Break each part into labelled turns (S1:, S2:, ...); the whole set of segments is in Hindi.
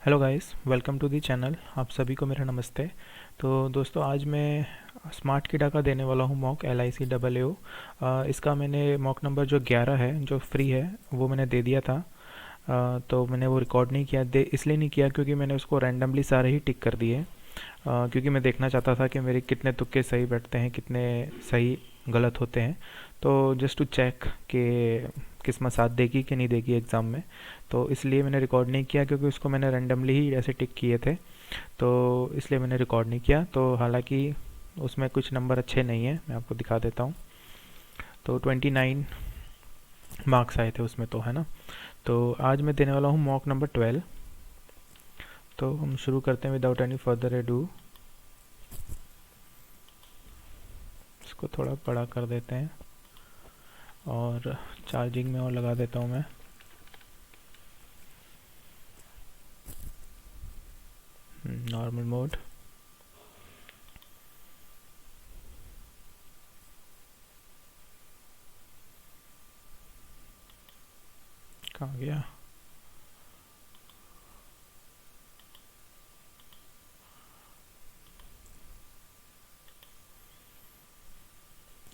S1: Hello guys, welcome to the channel. आप सभी को मेरा नमस्ते। तो दोस्तों, आज मैं स्मार्ट किडा का देने वाला हूँ मॉक LIC AAO। इसका मैंने मॉक नंबर जो 11 है, जो फ्री है, वो मैंने दे दिया था। तो मैंने वो रिकॉर्ड नहीं किया, दे इसलिए नहीं किया क्योंकि मैंने उसको रैंडमली सारे ही टिक कर दिए। क्योंकि मैं देखना चाहता था कि मेरे कितने तुक्के सही बैठते हैं, कितने सही गलत होते हैं। तो जस्ट टू चेक कि किस्मत साथ देगी कि नहीं देगी एग्ज़ाम में। तो इसलिए मैंने रिकॉर्ड नहीं किया, क्योंकि उसको मैंने रैंडमली ही ऐसे टिक किए थे। तो इसलिए मैंने रिकॉर्ड नहीं किया। तो हालांकि उसमें कुछ नंबर अच्छे नहीं हैं, मैं आपको दिखा देता हूँ। तो 29 मार्क्स आए थे उसमें, तो है ना। तो आज मैं देने वाला हूँ मॉक नंबर 12। तो हम शुरू करते हैं विदाउट एनी फर्दर एडू। इसको थोड़ा बड़ा कर देते हैं और चार्जिंग में और लगा देता हूँ मैं। Normal mode. कहाँ गया?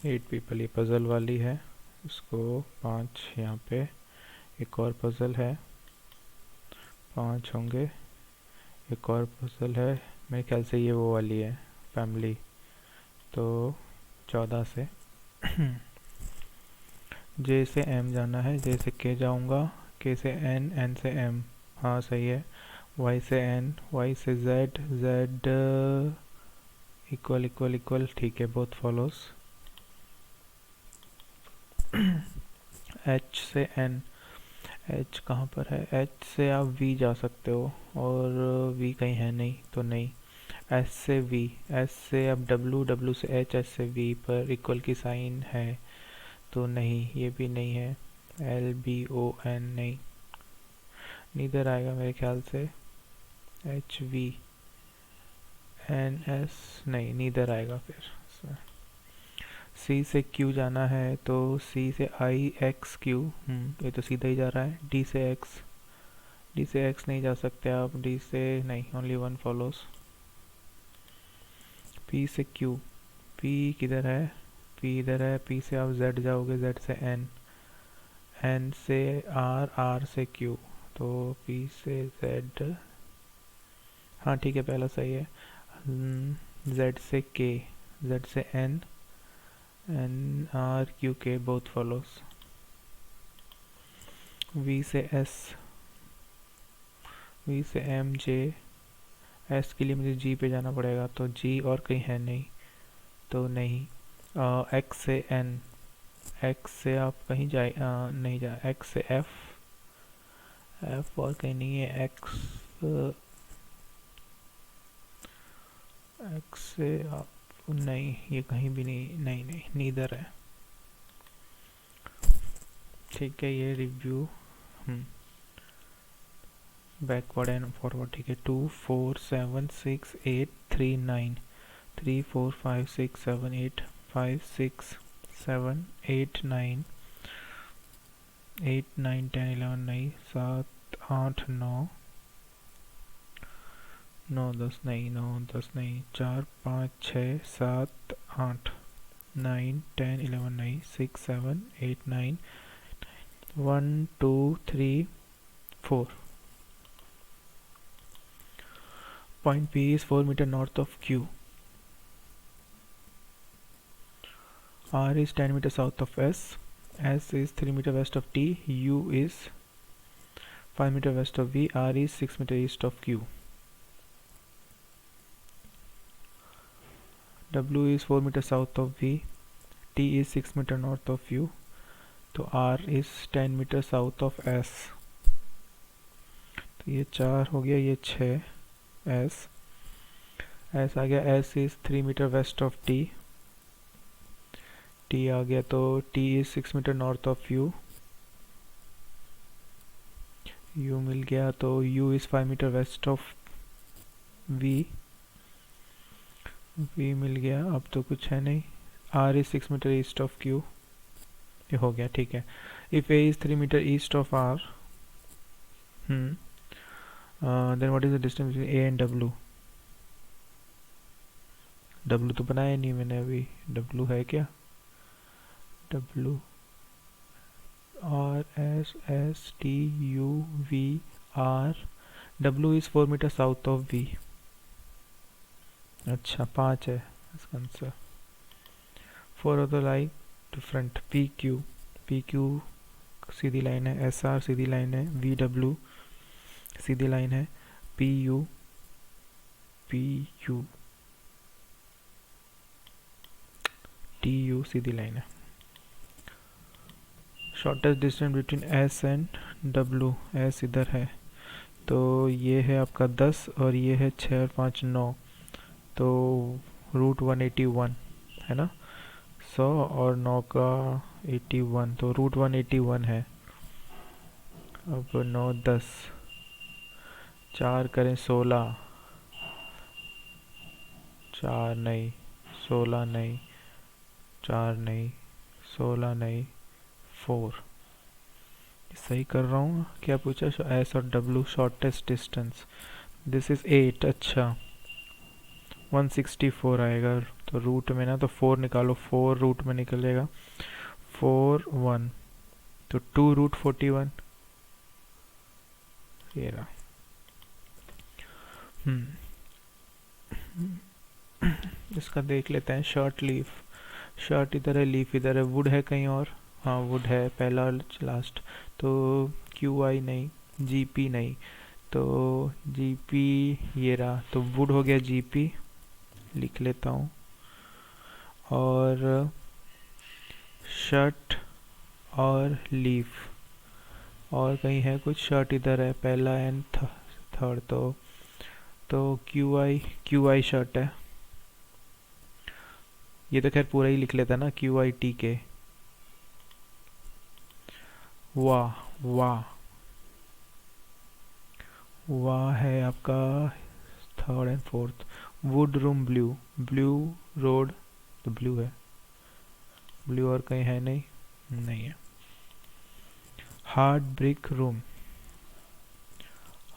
S1: एट पीपल, ये पज़ल वाली है। इसको 5 यहाँ पे। एक और पज़ल है, 5 होंगे। एक और पज़ल है, मेरे ख्याल से ये वो वाली है, फैमिली। तो 14 से जे से एम जाना है, जे से के जाऊंगा, के से एन, एन से एम। हाँ सही है। वाई से एन, वाई से Z, Z equal equal equal, ठीक है, बोथ फॉलोस। एच से एन, एच कहाँ पर है? एच से आप वी जा सकते हो, और वी कहीं है नहीं, तो नहीं। एस से वी, एस से अब डब्लू, डब्लू से एच, एच से वी पर इक्वल की साइन है, तो नहीं, ये भी नहीं है। LBON नहीं, नीदर आएगा मेरे ख्याल से। HVNS नहीं, नीदर आएगा फिर। सी से क्यू जाना है, तो सी से IXQ, ये तो सीधा ही जा रहा है। डी से एक्स, डी से एक्स नहीं जा सकते आप, डी से नहीं, ओनली वन फॉलोस। पी से क्यू, पी किधर है? पी इधर है। पी से आप जेड जाओगे, जेड से एन, एन से आर, आर से क्यू, तो पी से जेड। हाँ ठीक है, पहला सही है। जेड से के, जेड से एन, एन आर क्यू के, बोथ फॉलोस। वी से एस, वी से एम जे, एस के लिए मुझे जी पे जाना पड़ेगा, तो जी और कहीं है नहीं, तो नहीं। एक्स से एन, एक्स से आप कहीं जाए, नहीं जा, एक्स से एफ, एफ और कहीं नहीं है। एक्स, एक्स से आप नहीं, ये कहीं भी नहीं, नहीं नहीं, नीदर है। ठीक है, ये रिव्यू बैकवर्ड एंड फॉरवर्ड, ठीक है। 2 4 7 6 8 3 9, 3 4 5 6 7 8 5 6 7 8 9, 8 9 10 11 नहीं, 7 8 9, 9 10 नहीं, 9 10 नहीं, 4 5 6 7 8, 9 10 11 नहीं, 6 7 8 9, 1 2 3 4। Point P is 4 meter north of Q. R is 10 meter south of S. S is 3 meter west of T. U is 5 meter west of V. R is 6 meter east of Q. W is 4 meter south of V. T is 6 meter north of U. तो R is 10 meter south of S. तो ये 4 हो गया, ये 6 S, S आ गया। S is 3 meter west of T. T आ गया, तो T is 6 meter north of U. U मिल गया, तो U is 5 meter west of V. V मिल गया, अब तो कुछ है नहीं। R is 6 meter east of Q. ये हो गया, ठीक है। If A is 3 meter east of R, then what is the distance between A and W? W तो बनाया नहीं मैंने अभी, डब्ल्यू है क्या? W R S S T U V R, W is 4 metre south of V. अच्छा 5 है इसका आंसर। 4 of the like different, P Q, P Q सीधी लाइन है, एस आर सीधी लाइन है, वी डब्ल्यू सीधी लाइन है, P U, P U T you Sidhi line है। Shortest distance between S and W, S इधर है तो ये है आपका 10 और ये है 6 और 5 9, तो रूट 181 है ना, 100 और 9 का 81, तो रूट 181 है। अब 9 10, 4 करें 16, 4 नहीं, 16 नहीं, 4 नहीं, 16 नहीं, 4 सही कर रहा हूँ। क्या पूछा? एस और W shortest distance, this is 8। अच्छा 164 आएगा, तो रूट में ना तो 4 निकालो, 4 रूट में निकलेगा, 4 1, तो 2 रूट 41 ये रहा। इसका देख लेते हैं। शर्ट लीफ, शर्ट इधर है, लीफ इधर है, वुड है कहीं और? हाँ वुड है, पहला लास्ट, तो क्यू आई नहीं, जी पी नहीं, तो जी पी ये रहा, तो वुड हो गया जी पी, लिख लेता हूँ। और शर्ट और लीफ, और कहीं है कुछ? शर्ट इधर है पहला एंड थर्ड, तो क्यू आई शर्ट है, ये तो खैर पूरा ही लिख लेता ना, क्यू आई टी के। वाह वाह, वाह है आपका third and fourth. Would room blue, blue road, तो ब्लू है, ब्लू और कहीं है नहीं, नहीं है। Hard brick room,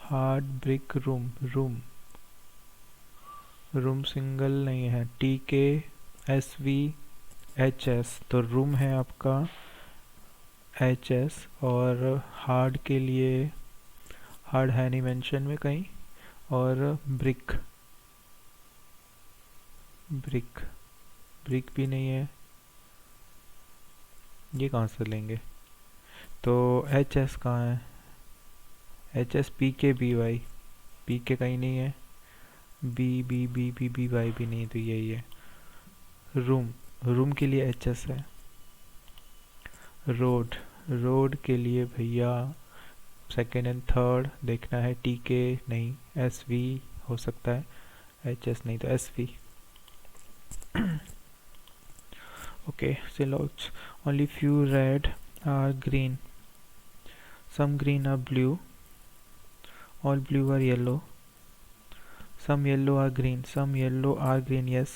S1: hard brick room, room room single नहीं है, टी के एस वी एच एस, तो रूम है आपका एच एस, और हार्ड के लिए हार्ड है नहीं मेंशन में कहीं, और ब्रिक, ब्रिक ब्रिक भी नहीं है, ये कहाँ से लेंगे? तो एच एस कहाँ है? H S P K B Y, P K कहीं नहीं है, B B B B B Y भी नहीं, तो यही है। रूम, रूम के लिए एच एस है। रोड, रोड के लिए भैया सेकेंड एंड थर्ड देखना है, टी के नहीं, एस वी हो सकता है, एच एस नहीं तो S V. okay, silhouettes, only few red are green, some green are blue, all blue are yellow, some yellow are green, some yellow are green, yes,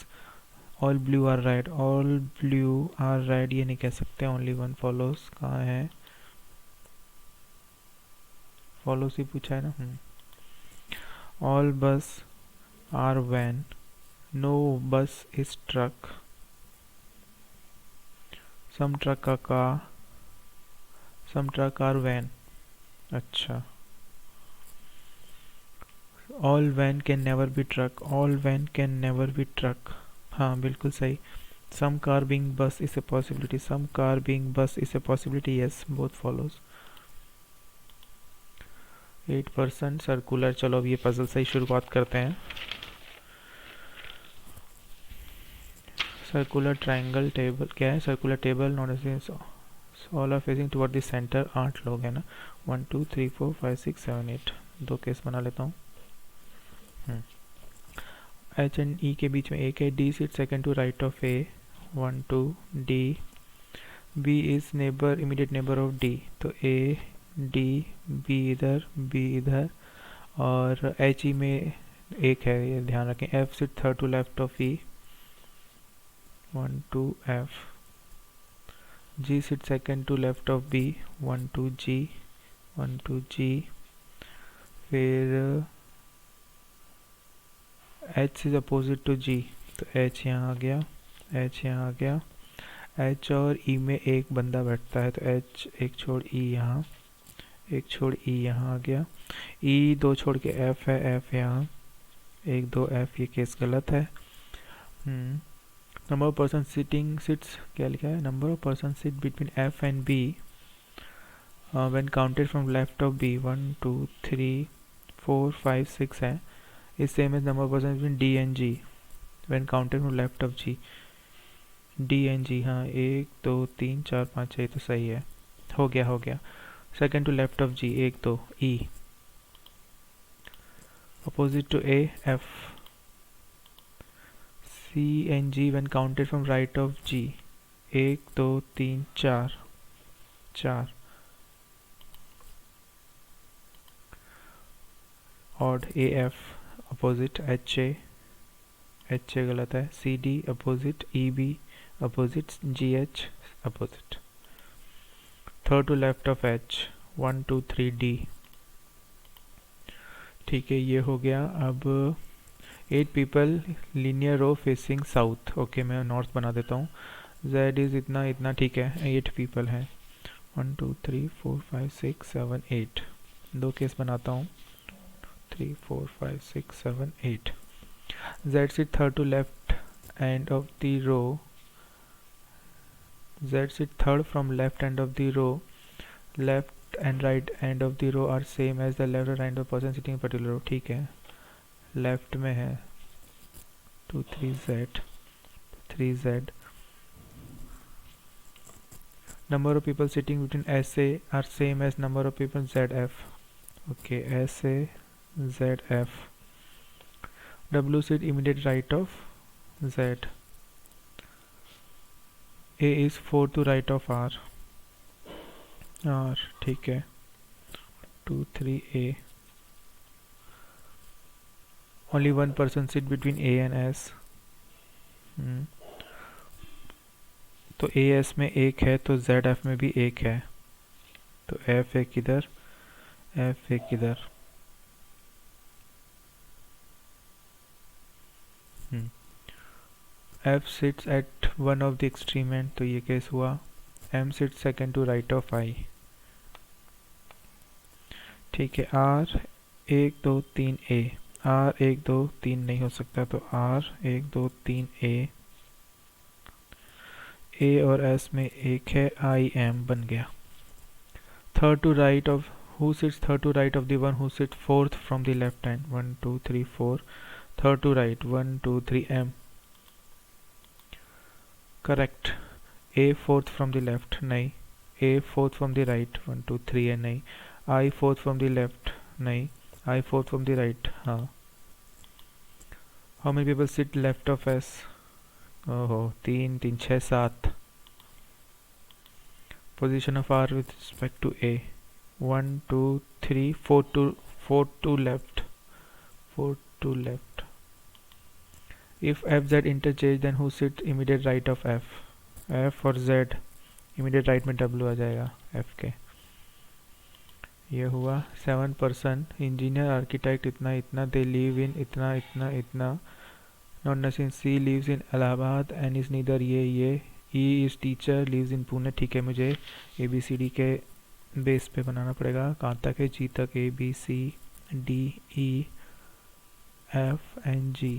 S1: all blue are red, all blue are red ये नहीं कह सकते, only one follows कहाँ है? follows ही पूछा है ना। all bus are van, no bus is truck, some truck are car, some truck are van। अच्छा, all van can never be truck, all van can never be truck, हाँ बिल्कुल सही। some car being bus is a possibility, some car being bus is a possibility, yes, both follows। 8% circular. चलो अब ये पजल से ही शुरुआत करते हैं। सर्कुलर ट्रायंगल टेबल क्या है? Circular table not all are facing toward the centre. 8 लोग हैं ना, 1 2 3 4 5 6 7 8, दो केस बना लेता हूँ। एच एंड ई के बीच में एक है, D seat second to right of A, 1 2 D, B is neighbour immediate neighbour of D, तो ए डी बी इधर, बी इधर, और एच ई में एक है, ये ध्यान रखें। F seat third to left of E, 1 2 F, G seat second to left of B, 1 2 G, 1 2 G, फिर H is opposite to G, तो H यहाँ आ गया, H यहाँ आ गया। H और E में एक बंदा बैठता है, तो H एक छोड़ E यहाँ, एक छोड़ E यहाँ आ गया। E दो छोड़ के F है, F यहाँ, एक दो F, ये केस गलत है। Number of person sitting seats क्या लिखा है, number of person sit between F and B when counted from left of B 1 2 3 4 5 6 है, is same as number of person between D and G when counted from left of G। D and G, हाँ 1 2 3 4 5 6, तो सही है, हो गया। Second to left of G 1 2 E, opposite to A F, C and G when counted from right of G 1 2 3 4 odd AF opposite HA गलत है, CD opposite EB opposite GH opposite, third to left of H 1 2 3 D। ठीक है, ये हो गया। अब 8 people linear row facing south, okay मैं नॉर्थ बना देता हूँ। Z इज़ इतना इतना, ठीक है 8 पीपल हैं, 1 2 3 4 5 6 7 8, दो केस बनाता हूँ, 3 4 5 6 7 8। Z sit third to left end of the row, Z sit third from left end of the row, left and right end of the row are same as the left and right of person sitting in particular row, ठीक है। लेफ्ट में है 2 3 Z 3 Z। number of people sitting between SA are same as number of people ZF, okay SA ZF। W sit immediate right of Z, A is 4 to right of R, ठीक है 2 3 A। only one person sit between A and S, तो AS में एक है तो ZF में भी एक है, तो F एक इधर F एक इधर। F sits at one of the extreme end, तो ये केस हुआ। M sits second to right of I, ठीक है। R 1 2 3 A, R 1 2 3 नहीं हो सकता, तो R 1 2 3 A और S में एक है, I M बन गया। Third to right of, who sits third to right of the one who sits fourth from the left hand, 1 2 3 4, third to right 1 2 3 M, correct। A fourth from the left नहीं, A fourth from the right 1 2 3 है नहीं, I fourth from the left नहीं, I fourth from the right, हाँ। how many people sit left of S, ओहो 3 3 6 7। position of R with respect to A 1 2 3 4 to left, 4 to left। if FZ interchange then who sits immediate right of F, F और Z immediate right में W आ जाएगा F के। ये हुआ 7 पर्सन, इंजीनियर आर्किटेक्ट इतना इतना, दे लिव इन इतना इतना इतना, not nursing C lives in Allahabad and is neither ये E is teacher lives in Pune, ठीक है। मुझे ABCD के बेस पे बनाना पड़ेगा, कहाँ तक है G तक, ABCD E F and G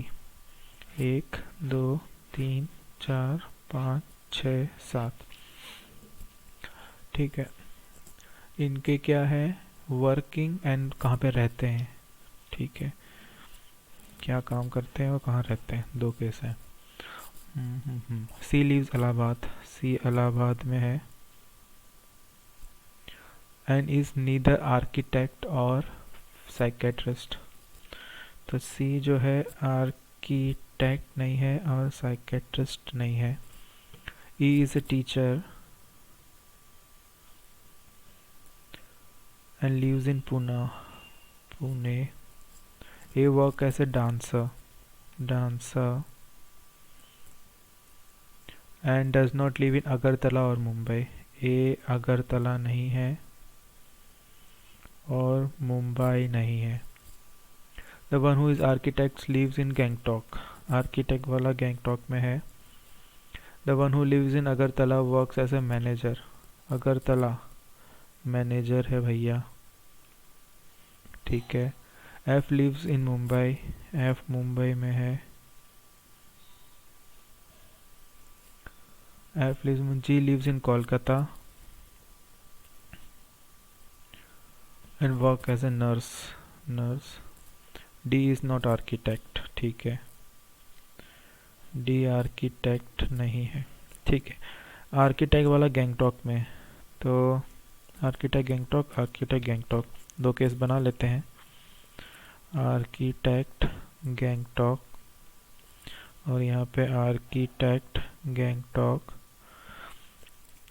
S1: 1 2 3 4 5 6 7, ठीक है। इनके क्या है, वर्किंग एंड कहाँ पे रहते हैं, ठीक है, क्या काम करते हैं और कहाँ रहते हैं, दो केस हैं। C lives Allahabad, C Allahabad में है एंड इज नीदर आर्किटेक्ट और साइकेट्रिस्ट, तो C जो है आर्किटेक्ट नहीं है और साइकेट्रिस्ट नहीं है। E is a teacher and lives in Pune. A work as a dancer and does not live in Agartala और मुंबई, A अगरतला नहीं है और मुंबई नहीं है। The one who is architect lives in Gangtok, architect वाला गैंगटॉक में है। The one who lives in Agartala works as a manager, Agartala manager है भैया, ठीक है। F lives in Mumbai, F Mumbai में है। F lives in G lives in Kolkata and work as a nurse, nurse. D is not architect, ठीक है, डी आर्किटेक्ट नहीं है, ठीक है। आर्किटेक्ट वाला गैंगटॉक में, तो आर्किटेक्ट गैंगटॉक, आर्किटेक्ट गैंगटॉक, दो केस बना लेते हैं। आर्किटेक्ट गैंगटॉक और यहाँ पे आर्किटेक्ट गैंगटॉक,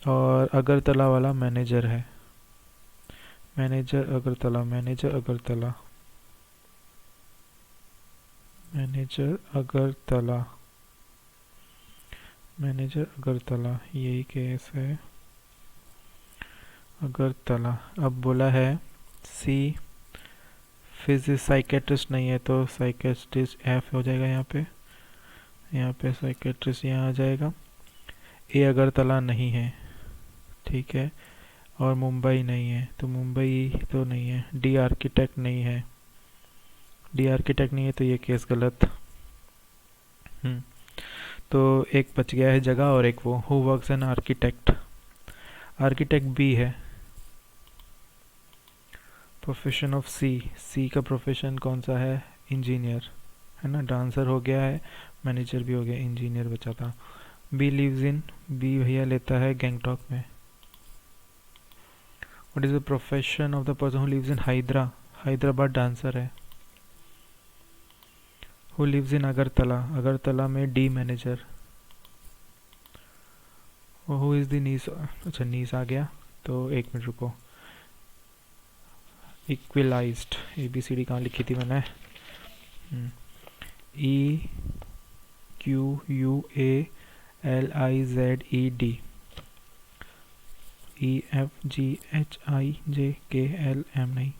S1: और अगरतला वाला मैनेजर है, manager Agartala, manager Agartala, manager Agartala, manager Agartala, यही केस है, अगरतला। अब बोला है सी फिजिक्स साइकेट्रिस्ट नहीं है, तो साइकेट्रिस्ट एफ हो जाएगा यहाँ पे साइकेट्रिस्ट यहाँ आ जाएगा। ए अगरतला नहीं है, ठीक है, और मुंबई नहीं है, तो मुंबई तो नहीं है। डी आर्किटेक्ट नहीं है, डी आर्किटेक्ट नहीं है, तो ये केस गलत। तो एक बच गया है जगह, और एक वो who works an architect, architect B है। प्रोफेशन ऑफ सी, सी का प्रोफेशन कौन सा है, इंजीनियर है ना, डांसर हो गया है, मैनेजर भी हो गया, इंजीनियर बचा था। बी लिव्स इन, बी भैया लेता है गैंगटॉक में। What is the profession of the person who lives in Hyderabad, dancer है। Who lives in Agartala, Agartala में the manager. Who is the niece, अच्छा नीस आ गया, तो एक मिनट रुको। इक्विलाइज्ड, ABCD कहाँ लिखी थी मैंने, EQUALIZED, EFGHIJKLM नहीं,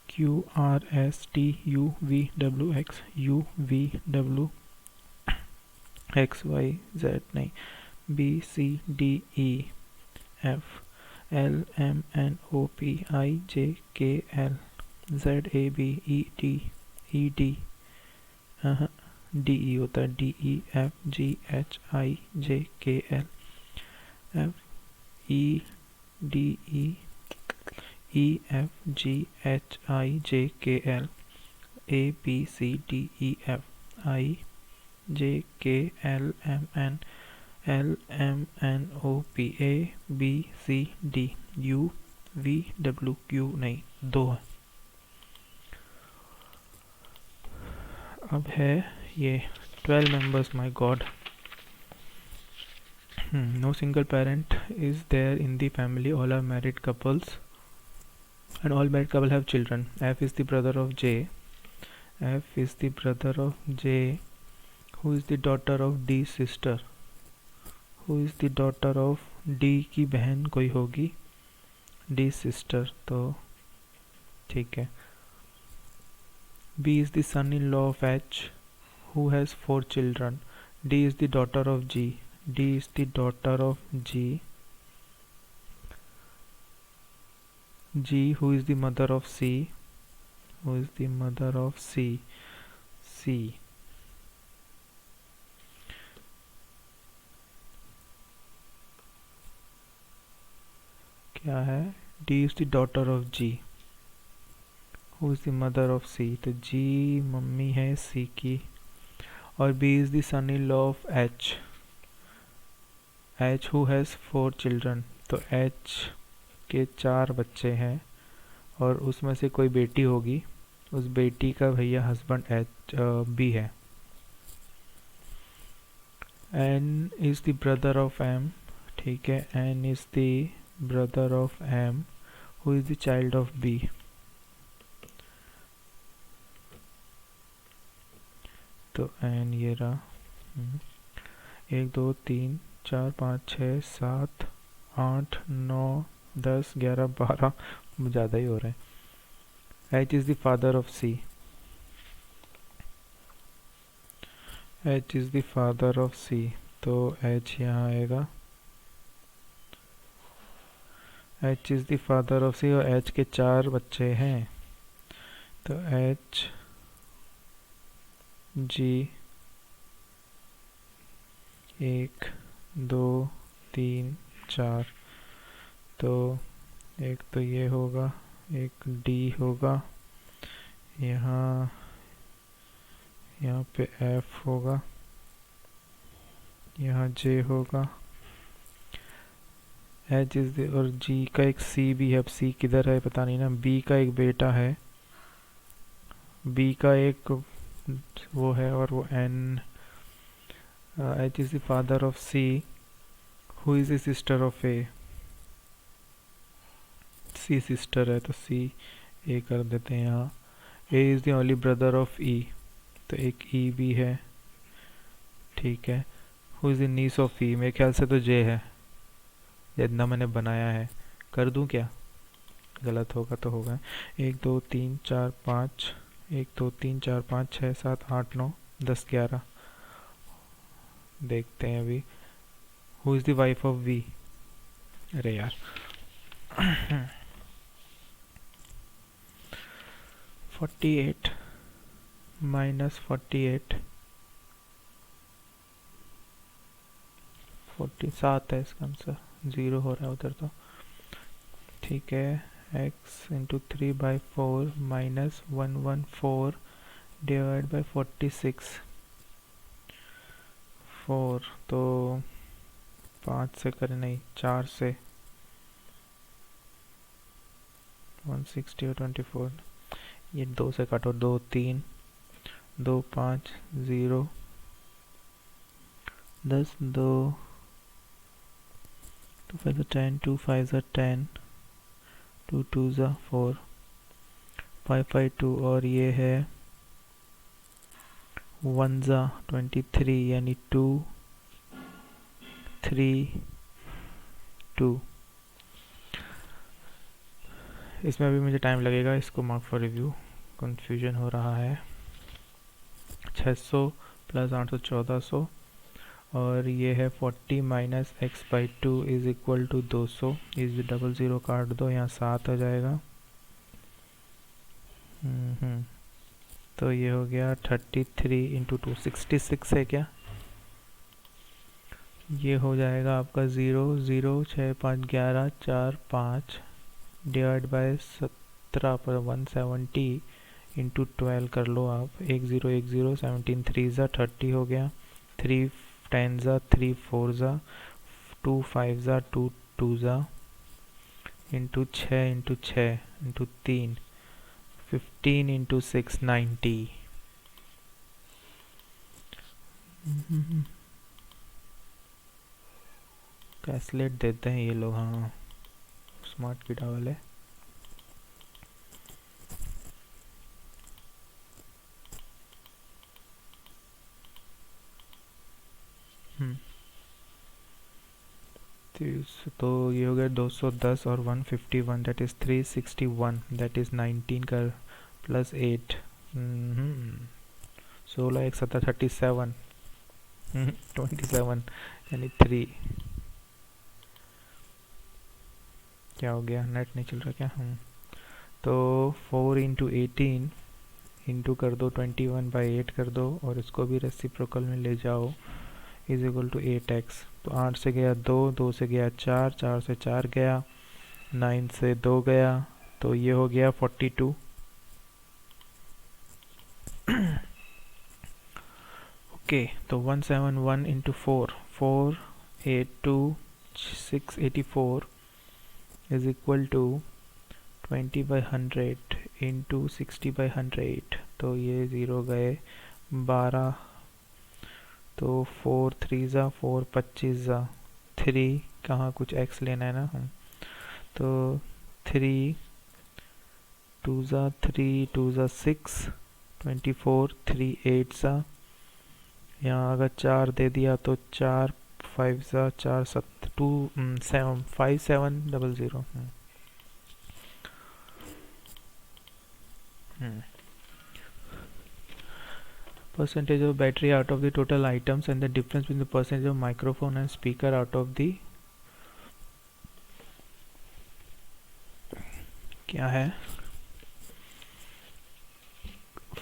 S1: QRSTUVWX UVWXYZ नहीं, BCDEF LMNOPIJKL ZABED DE होता है, DEFGHIJKL FEDEEFGHIJKL ABCDEF IJKLMN LMNOPABCD UVWQ नहीं, दो है। अब है ये 12 members, my god. No single parent is there in the family, all are married couples and all married couple have children. F is the brother of J, F is the brother of J, who is the daughter of D sister, who is the daughter of D की बहन कोई होगी, D sister, तो ठीक है। B is the son-in-law of H, who has 4 children. D is the daughter of G, D is the daughter of G, G who is the mother of C, who is the mother of C, C क्या है, D is the daughter of G, who is the mother of C, तो G मम्मी है C की, और B is the son-in-law of H, H who has 4 children, तो H के 4 बच्चे हैं और उसमें से कोई बेटी होगी, उस बेटी का भैया हस्बैंड B है। N is the brother of M, ठीक है, N is the brother of M, who is the child of B, तो N ये रहा, 1 2 3 4 5 6 7 8 9 10 11 12 ज़्यादा ही हो रहा है। H is the father of C। H is the father of C, तो H यहाँ आएगा। H is the father of C और H के 4 बच्चे हैं, तो H G 1 2 3 4, तो एक तो ये होगा, एक D होगा, यहाँ पे F होगा, यहाँ J होगा। H इज और G का एक C भी है। अब C किधर है पता नहीं ना। B का एक बेटा है, B का एक वो है, और वो N। H is the father of C, who is the sister of A। C sister है तो C A कर देते हैं यहाँ। A is the only brother of E, तो एक E भी है, ठीक है। Who is the niece of E, मेरे ख्याल से तो J है, जितना मैंने बनाया है। कर दूं क्या? गलत होगा तो होगा। 1 2 3 4 5, 1 2 3 4 5 6 7 8 9 10 11। देखते हैं अभी। Who is the wife of V? अरे यार 48 माइनस 48, 47 है इसका आंसर। 0 हो रहा है उधर तो, ठीक है। x into 3/4 minus 114 divide by 46, 4 तो 5 से करें, नहीं 4 से, 160 और 24, ये 2 से काटो, 2 3 2 5 0 10 2 2 5 10 2 5 10 2 2 4 5 5 2, और ये है 1 23, यानी 2 3 2। इसमें अभी मुझे टाइम लगेगा, इसको मार्क फॉर रिव्यू, कंफ्यूजन हो रहा है। 600 प्लस 800 1400, और ये है 40 minus x/2 is equal to 200। इस डबल ज़ीरो काट दो, यहाँ 7 आ जाएगा। तो ये हो गया 33 इंटू 2 66 है क्या? ये हो जाएगा आपका 0 0 6 5 11 4 5 डिवाइड बाय 17 पर 170 इंटू 12 कर लो आप। 1 0 1 0 17 3 30 हो गया। 3 10 3 4 2 5 2 2 into 6 into 6 into 3 15 into 6 90। Calculate देते हैं ये लोग, हाँ स्मार्ट किडा वाले। तो ये हो गया 210 और 151, दैट इज़ 361, दैट इज़ 19 का प्लस 8, 16 1 7 37, 27 यानी 3। क्या हो गया? नेट नहीं चल रहा क्या? तो 4 इंटू 18 इंटू कर दो 21/8 कर दो, और इसको भी रेसिप्रोकल में ले जाओ, इज इक्वल टू 8x। तो 8 से गया 2, 2 से गया 4, 4 से 4 गया, 9 से 2 गया, तो ये हो गया 42। ओके, तो 171 into 4 482 684 is equal to 20/100 into 60/100, तो ये 0 गए 12, तो 4 3 4 25 3, कहाँ कुछ x लेना है ना हम, तो 3 2 3 2 6 24 3 8 यहाँ अगर 4 दे दिया तो 4 5 4 7 2 7 5 7 0 0। percentage of battery out of the total items and the difference between the percentage of microphone and speaker out of the क्या है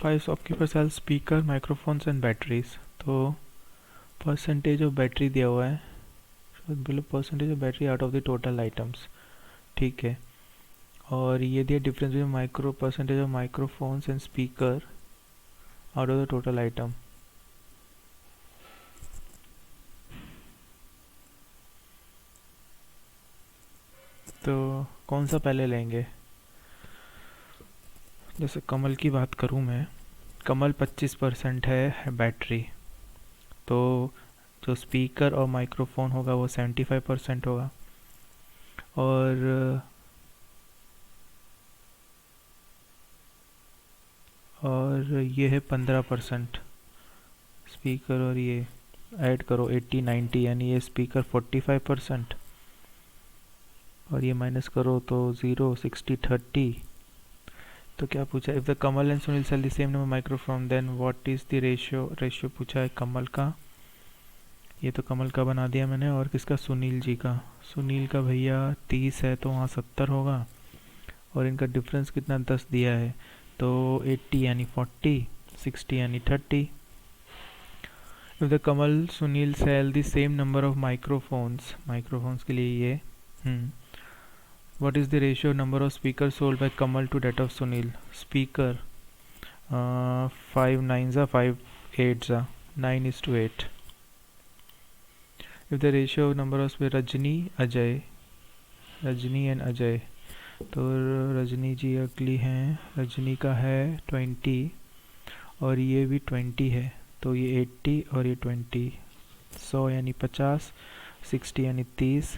S1: 5 shopkeeper sell speaker microphones and batteries. तो परसेंटेज ऑफ बैटरी दिया हुआ है, below percentage of battery out of the total items, ठीक है। और ये दिया difference between micro percentage of microphones and speaker out of the total item. तो कौन सा पहले लेंगे? जैसे कमल की बात करूं मैं, कमल 25% है बैटरी, तो जो स्पीकर और माइक्रोफोन होगा वो 75% होगा। और ये है 15% स्पीकर, और ये ऐड करो 80-90, यानी ये स्पीकर 45%, और ये माइनस करो तो 0 60-30। तो क्या पूछा, if the Kamal and Sunil sell the same number microphone then what is the ratio पूछा है कमल का। ये तो कमल का बना दिया मैंने, और किसका? सुनील जी का। सुनील का भैया 30 है तो वहाँ 70 होगा, और इनका डिफरेंस कितना 10 दिया है, तो 80 यानी 40, 60 यानी 30। If the Kamal Sunil sell the same number of microphones के लिए ये what is the ratio number of speakers sold by Kamal to that of Sunil? Speaker 5 9s are 5 8s are 9:8. If the ratio of number of Rajni and Ajay, तो रजनी जी अगली हैं, रजनी का है 20 और ये भी 20 है, तो ये 80 और ये 20, 100 यानी 50, 60 यानी 30,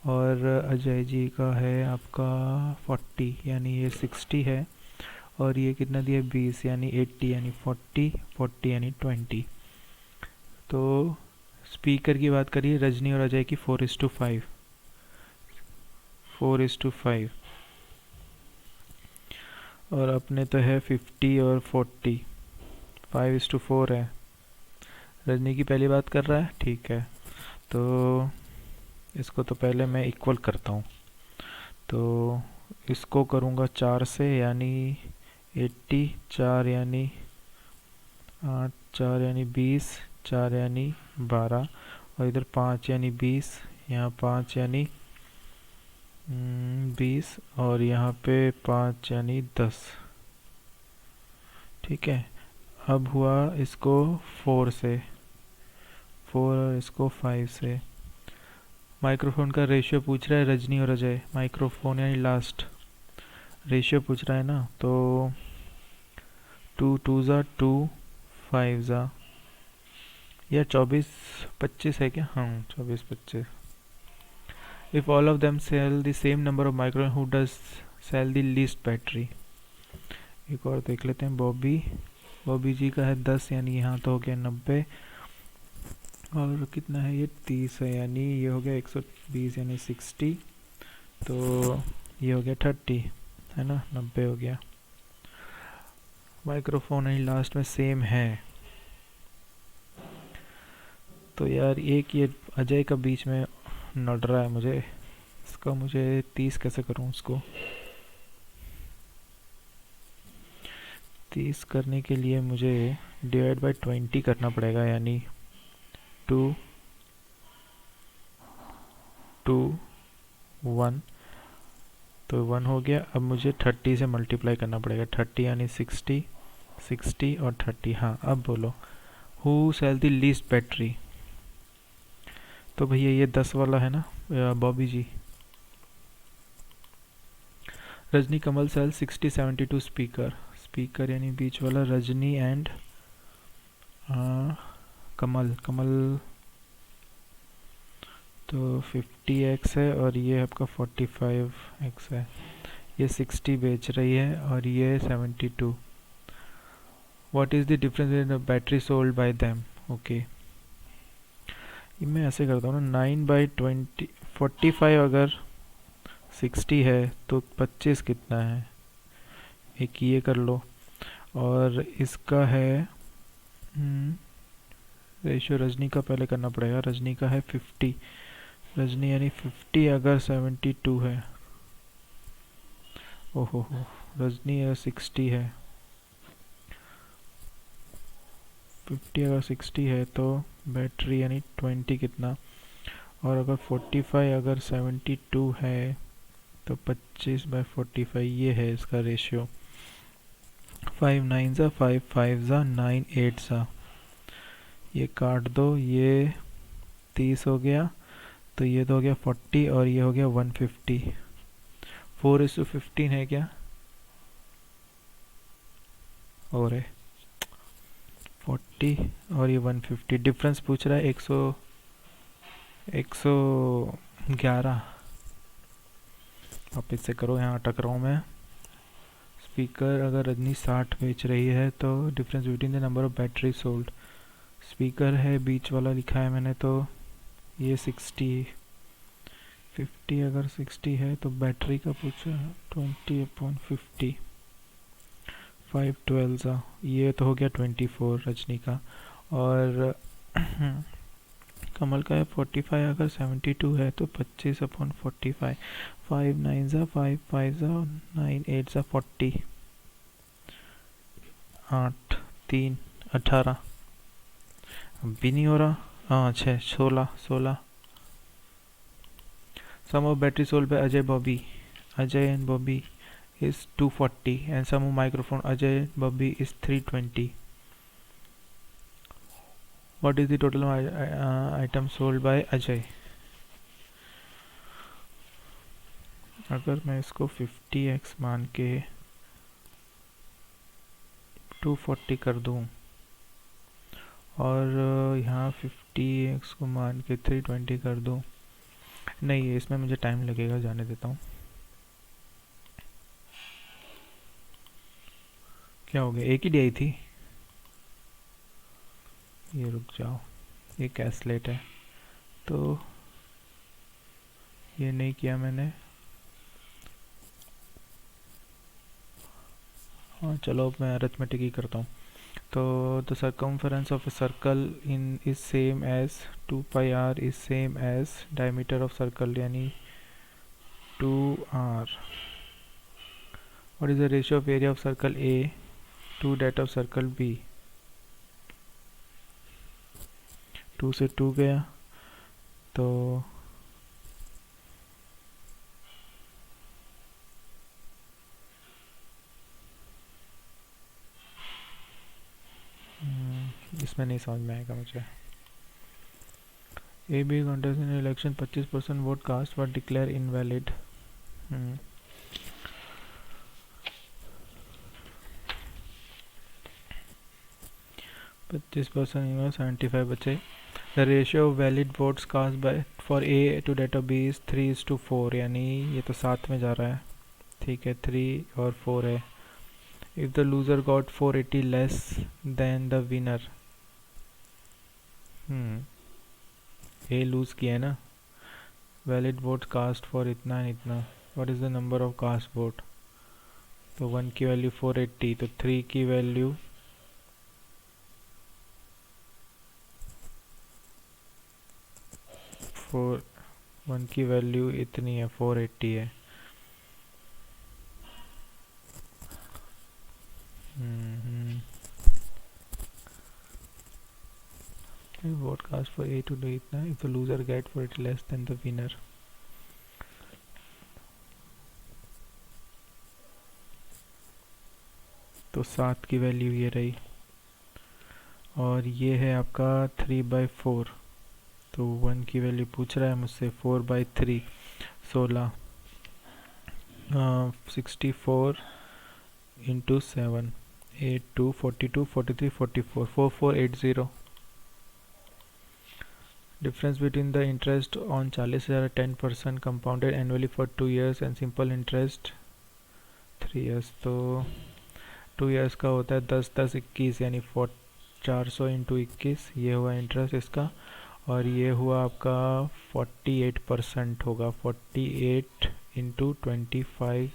S1: और अजय जी का है आपका 40 यानी ये 60 है, और ये कितना दिया 20 यानी 80 यानी 40 यानी 20। तो स्पीकर की बात करिए रजनी और अजय की 4:5, और अपने तो है 50 और 40, 5:4 है। रजनी की पहली बात कर रहा है, ठीक है। तो इसको तो पहले मैं इक्वल करता हूँ, तो इसको करूँगा 4 से, यानी 80, 4 यानी 8, 4 यानी 20, 4 यानी 12, और इधर 5 यानी 20, यहाँ 5 यानी 20, और यहाँ पे 5 यानी 10, ठीक है। अब हुआ इसको 4 से, 4 और इसको 5 से। माइक्रोफोन का रेशियो पूछ रहा है रजनी और अजय, माइक्रोफोन यानी लास्ट रेशियो पूछ रहा है ना, तो 2 2s are 2, 5s are, या 24-25 है क्या? हाँ 24-25। If all of them sell the same number of microphone who does sell the least battery. एक और देख लेते हैं, बॉबी जी का है 10, यानी यहाँ तो हो गया 90, और कितना है ये 30 है, यानी ये हो गया 120 यानी 60, तो ये हो गया 30 है ना, 90 हो गया। माइक्रोफोन यानी लास्ट में सेम है, तो यार एक ये अजय का बीच में नड़ रहा है मुझे, इसका मुझे 30 कैसे करूं उसको? 30 करने के लिए मुझे डिवाइड बाय 20 करना पड़ेगा, यानी 2 2 1, तो 1 हो गया। अब मुझे 30 से मल्टीप्लाई करना पड़ेगा, 30 यानी 60, 60 और 30। हाँ अब बोलो, who sell the least battery? तो भैया ये 10 वाला है ना, Bobby ji. Rajni Kamal sell 60-72 speaker यानी बीच वाला रजनी एंड कमल तो 50x है, और ये आपका 45x है। ये 60 बेच रही है और ये 72। What is the difference in the battery sold by them? Okay, ये मैं ऐसे करता हूँ ना, 9/20, 45 अगर 60 है तो 25 कितना है, एक ये कर लो, और इसका है रेशियो रजनी का पहले करना पड़ेगा। रजनी का है 50, रजनी यानी 50 अगर 72 है, ओहो हो, रजनी अगर 60 है, 50 अगर 60 है तो बैटरी यानी 20 कितना, और अगर 45 अगर 72 है तो 25/45 ये है इसका रेशियो। 5 9 ज़ा 5 5 ज़ा 9 8 ज़ा, ये काट दो, ये 30 हो गया, तो ये तो हो गया 40 और ये हो गया 150। 4:15 है क्या, और है 40 और ये 150। डिफरेंस पूछ रहा है 111। आप इससे करो, यहाँ अटक रहा हूँ मैं। स्पीकर अगर रजनी 60 बेच रही है तो difference between the number of battery sold, speaker है बीच वाला लिखा है मैंने, तो ये 60। 50 अगर 60 है तो बैटरी का पूछा 20/50, 5 12 सा, ये तो हो गया 24 रजनी का। और कमल का है 45 अगर 72 है तो 25/45, 5 9 ज़ा 5 5 ज़ा 9 8 ज़ा 40, 8 3 18, अब भी नहीं हो रहा। हाँ 6 16 16। Sum of battery sold by Ajay and Bobby is 240 and sum of microphone Ajay and Bobby is 320. What is the total item sold by Ajay? अगर मैं इसको 50x मान के 240 कर दूं और यहाँ 50x को मान के 320 कर दूं, नहीं इसमें मुझे टाइम लगेगा, जाने देता हूँ। क्या हो गया, एक ही डी आई थी, ये रुक जाओ, ये कैसलेट है तो ये नहीं किया मैंने। हाँ चलो अब मैं अरिथमेटिक ही करता हूँ। तो the circumference of a circle in is same as 2πr is same as diameter of circle यानी 2r। What is the ratio of area of circle A to that of circle B? 2 से 2 गया तो इसमें नहीं समझ में आएगा मुझे। A B contest in election 25% vote cast but declare invalid. 25% 75 बचे। The ratio of valid votes cast by for A to that of B is 3:4, यानी ये तो साथ में जा रहा है, ठीक है 3 और 4 है। If the loser got 480 less than the winner, A lose किया है ना, वैलिड वोट कास्ट फॉर इतना एंड इतना, what is the number of cast vote? तो 1 की वैल्यू 480, तो 3 की वैल्यू 1 की वैल्यू इतनी है, 480 है। Vote cast for A to do इतना, if the loser get for it less than the winner. तो 7 की वैल्यू ये रही, और ये है आपका 3/4, तो 1 की वैल्यू पूछ रहा है मुझसे 4/3, 16, 64 into 7, 82 42 43 44, 4480। Difference between the interest on 40,000 10% compounded annually for 2 years and simple interest 3 years। तो 2 years का होता है 10 10 21, यानी 400 इंटू 21, ये हुआ इंटरेस्ट इसका, और ये हुआ आपका 48% होगा, 48 इंटू 25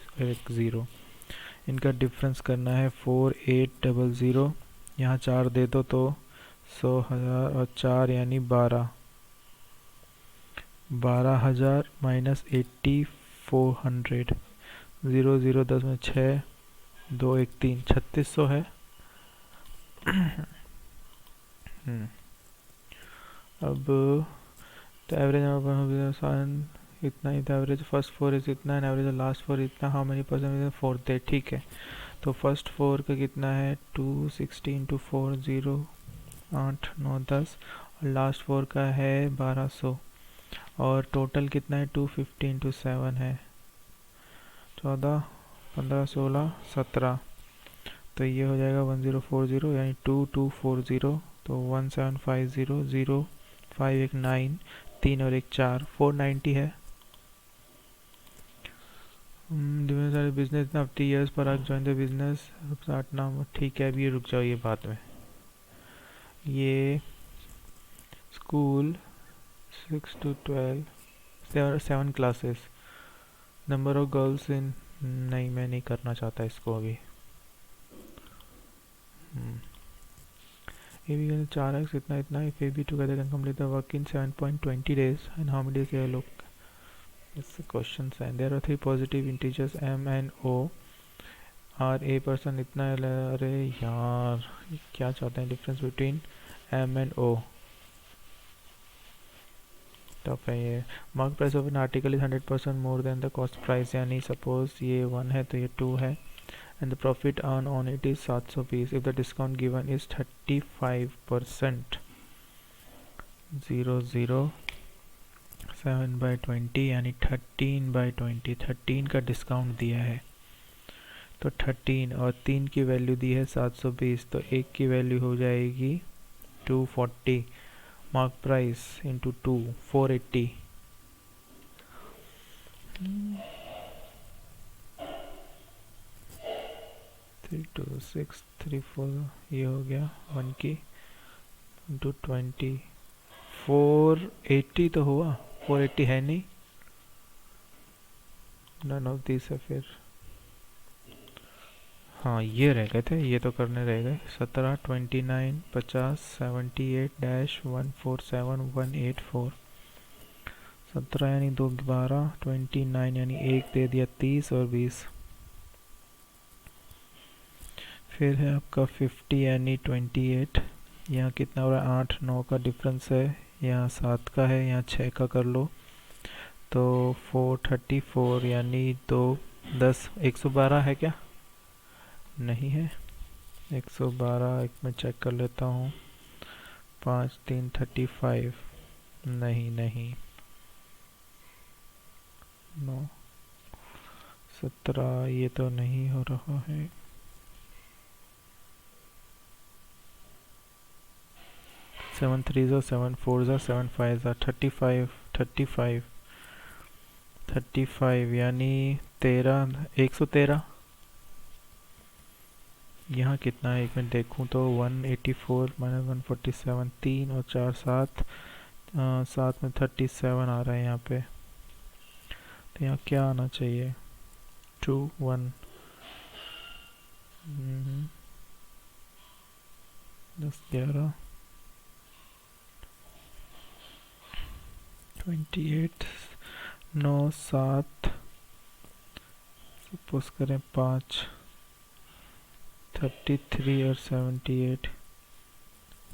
S1: 0, इनका डिफरेंस करना है 4800। यहाँ 4 दे दो तो 100,000 और 4 यानी 12,000 माइनस 8400। 0 0 10 में 6 2 1 3 3600 है। अब तो एवरेज इतना ही, एवरेज फर्स्ट 4 इज इतना एंड एवरेज लास्ट 4 इतना, हाउ मेनी परसेंट फोर्थ है, ठीक है। तो फर्स्ट 4 का कितना है 260 इंटू 4 0 8 9 10 और लास्ट 4 का है 1200 और टोटल कितना है 250 इंटू 7 है 14 15 16 17। तो ये हो जाएगा 1040 यानी 2240। तो 1750 0 5 1 9 3 और 1 4 490 है। बिजनेस आफ्टर ईयर्स पर आप ज्वाइन द बिजनेस स्टार्ट नाम, ठीक है। अभी ये रुक जाओ, ये बाद में। ये school 6 to 12 7 classes, number of girls in, नहीं मैं नहीं करना चाहता इसको अभी। ये भी 4x इतना इतना, if AB together can complete the work in 7.20 days and how many days they look, it's the questions and there are 3 positive integers m and o और a person इतना, अरे यार क्या चाहते हैं, difference between m and o, tough है ये। Mark price of an article is 100% more than the cost price, यानी सपोज ये 1 है तो ये 2 है and the profit earned on it is 720 if the discount given is 35%। 0 0 7/20 यानी 13/20, 13 का डिस्काउंट दिया है तो 13 और 3 की वैल्यू दी है 720, तो 1 की वैल्यू हो जाएगी 240। Mark price into 2 480। 3 2 6 3 4 ये हो गया 1 की इंटू 20 480 तो हुआ, 480 है नहीं, नन ऑफ दिस है फिर। हाँ ये रह गए थे, ये तो करने रह गए। 17 29 50 78-147 184। 17 यानी 2 12, 29 यानी 1 दे दिया 30 और 20। फिर है आपका 50 यानी 28। यहाँ कितना हो रहा है 8 9 का डिफरेंस है, यहाँ 7 का है, यहाँ 6 का कर लो तो 434 यानी 2 10। 112 है क्या, नहीं है 112, एक मैं चेक कर लेता हूँ। 5 3 35, नहीं नहीं 9 17, ये तो नहीं हो रहा है। 7 3 7 4 7 5 35 35 35 यानी 13 113। यहाँ कितना है एक मिनट देखूँ तो 184 माइनस 147, 3 और 4 7, 7 में 37 आ रहा है यहाँ पे। तो यहाँ क्या आना चाहिए 2 1 10 11 28 9 7 सपोज करें 5 33 और 78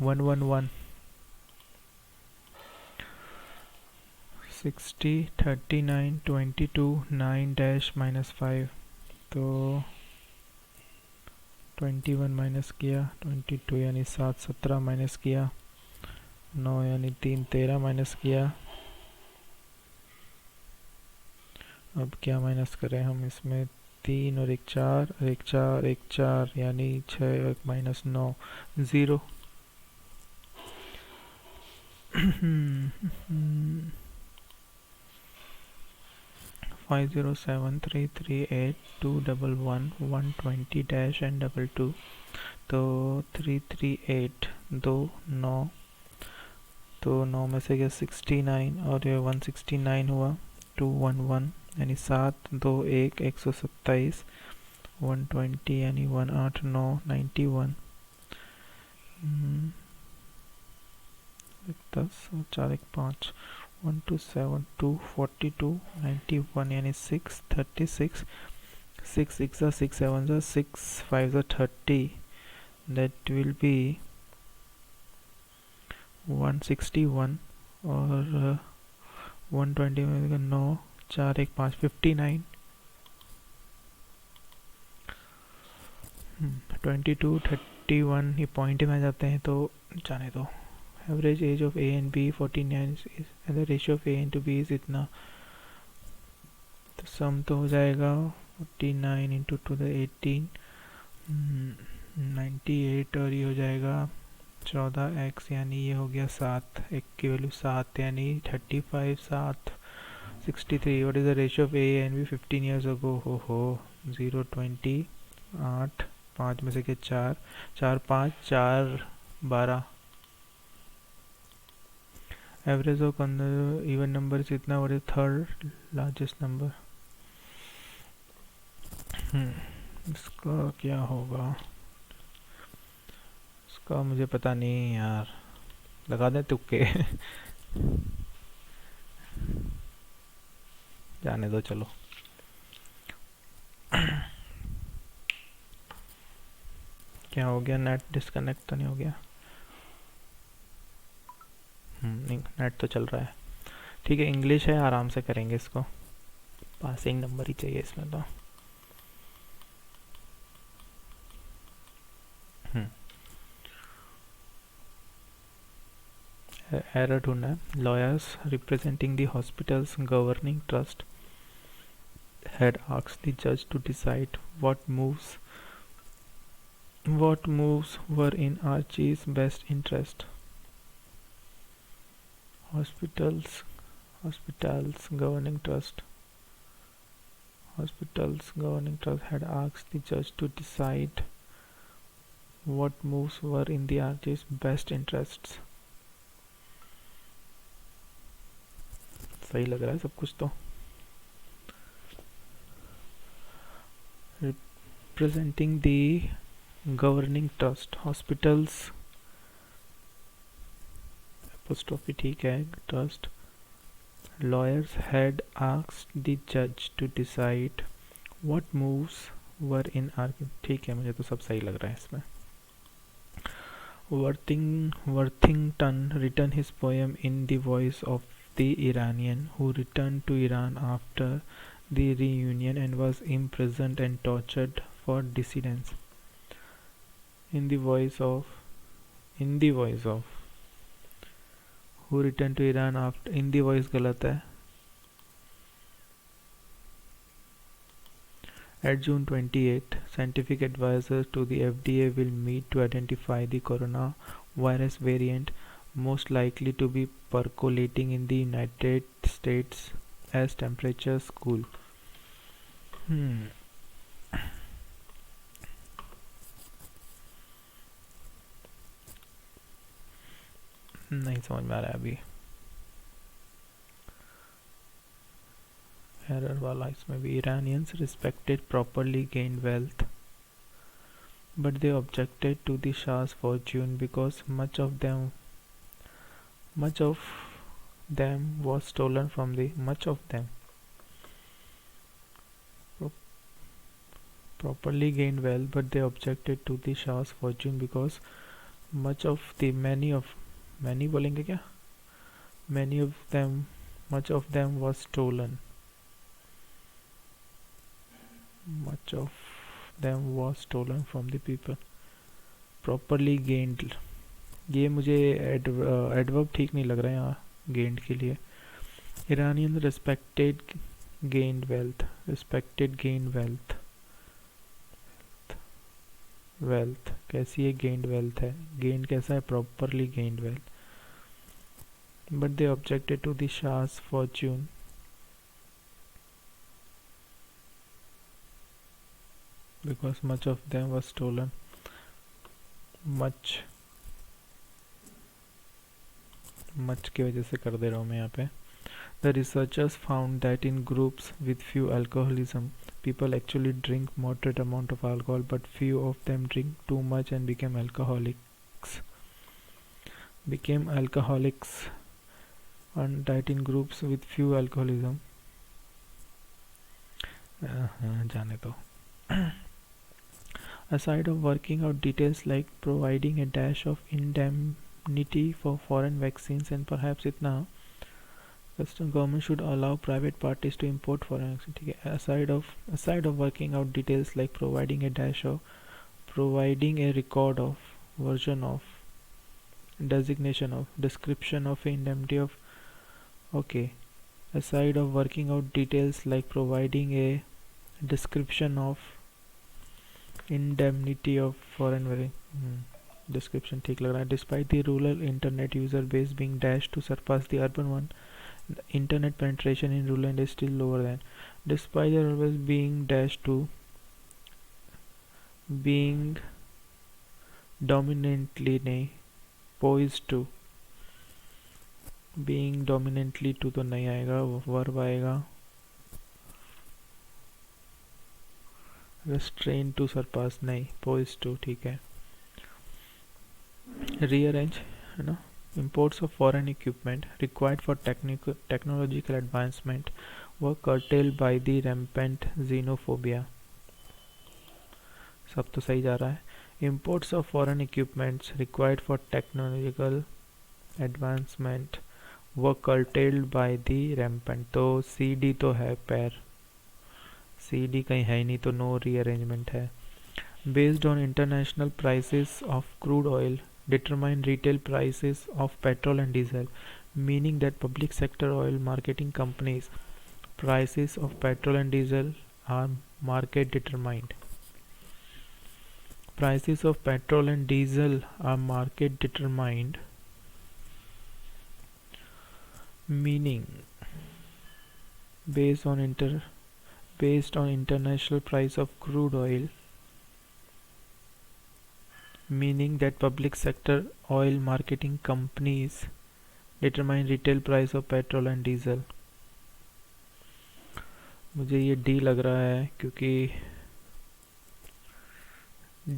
S1: 111 60 39 22 9 डैश माइनस 5 तो 21 माइनस किया 22 यानी 7 17 माइनस किया 9 यानी 3 13 माइनस किया। अब क्या माइनस करें हम इसमें, 3 और 1 4 1 4 1 4 यानी 6 और माइनस 9 0। 507338211120 डैश एंड 22 तो 338 2 9 तो 9 में से गया 69 और ये 169 हुआ 211 यानी 7 2 1 127 120 यानी 189 91, 10 और 4 1 5, 127 242 91 यानी 636, 6 6 6 7 6 5 30, that will be 161 और 120 में 9 4 1 5 59, 22 31 ये पॉइंट में आ जाते हैं तो जाने दो। Average age of A and B 49 and the ratio of A and to B is इतना, तो सम तो हो जाएगा 49 इंटू टू द 18 98 और ये हो जाएगा 14x यानी ये हो गया 7, एक की वैल्यू 7 यानी 35 7 63। What is the ratio of A and B 15 years ago? हो 0 20 8 5 में से के 4 4 5 4 12। एवरेज ऑफ इवन नंबर से इतना, what is third largest number? इसका क्या होगा? इसका मुझे पता नहीं यार, लगा दे तुक्के। जाने दो चलो। क्या हो गया? नेट डिस्कनेक्ट तो नहीं हो गया? नहीं, नेट तो चल रहा है। ठीक है, इंग्लिश है, आराम से करेंगे इसको, पासिंग नंबर ही चाहिए इसमें तो। एरर ढूंढना है। Lawyers representing the hospitals governing trust had asked the judge to decide what moves were in Archie's best interest. Hospitals governing trust had asked the judge to decide what moves were in the Archie's best interests. सही लग रहा है सब कुछ तो। Representing the governing trust, hospitals apostrophe ठीक है, trust, lawyers had asked the judge to decide what moves were in argument। ठीक है, मुझे तो सब सही लग रहा है इसमें। Worthington written his poem in the voice of the Iranian who returned to Iran after the reunion and was imprisoned and tortured for dissidence. In the voice of who returned to Iran after, in the voice गलत है। At June 28, scientific advisors to the FDA will meet to identify the coronavirus variant most likely to be percolating in the United States as temperatures cool. नहीं समझ में आ रहा है अभी, एरर वाला इसमें भी। Iranians respected properly gained wealth but they objected to the Shah's fortune because much of them was stolen from the properly gained wealth but they objected to the Shah's fortune because much of them was stolen. Much of them was stolen from the people. Properly gained, ये मुझे एडवर्ब ठीक नहीं लग रहा है यहाँ gained के लिए। Iranian respected gained wealth कैसी है? gained wealth है, gained कैसा है? properly gained wealth, but they objected to the Shah's fortune because much of them was stolen. much की वजह से कर दे रहा हूँ मैं यहाँ पे। The researchers found that in groups with few alcoholism, people actually drink moderate amount of alcohol, but few of them drink too much and became alcoholics on dieting groups with few alcoholism. जाने दो. Aside of working out details like providing a dash of indemnity for foreign vaccines and perhaps इतना Western government should allow private parties to import foreign vaccines. ठीक है. Aside of working out details like providing a record of, version of, designation of, description of, indemnity of. Okay. Aside of working out details like providing a description of, indemnity of foreign description ठीक लग रहा है. Despite the rural internet user base being dashed to surpass the urban one, the internet penetration in rural India is still lower than. Despite the rural base being dashed to, being dominantly नहीं, poised to, being dominantly to तो नहीं आएगा, verb आएगा. restrained to surpass नहीं, poised to. ठीक है. rearrange है ना. Imports of foreign equipment required for technological advancement were curtailed by the rampant xenophobia. सब तो सही जा रहा है. Imports of foreign equipments required for technological advancement were curtailed by the rampant. तो CD तो है पैर, CD कहीं है ही नहीं, तो नो रीअरेंजमेंट है. Based on international prices of crude oil determine retail prices of petrol and diesel, meaning that public sector oil marketing companies prices of petrol and diesel are market determined. Prices of petrol and diesel are market determined, meaning based on international price of crude oil, meaning that public sector oil marketing companies determine retail price of petrol and diesel. मुझे ये डी लग रहा है क्योंकि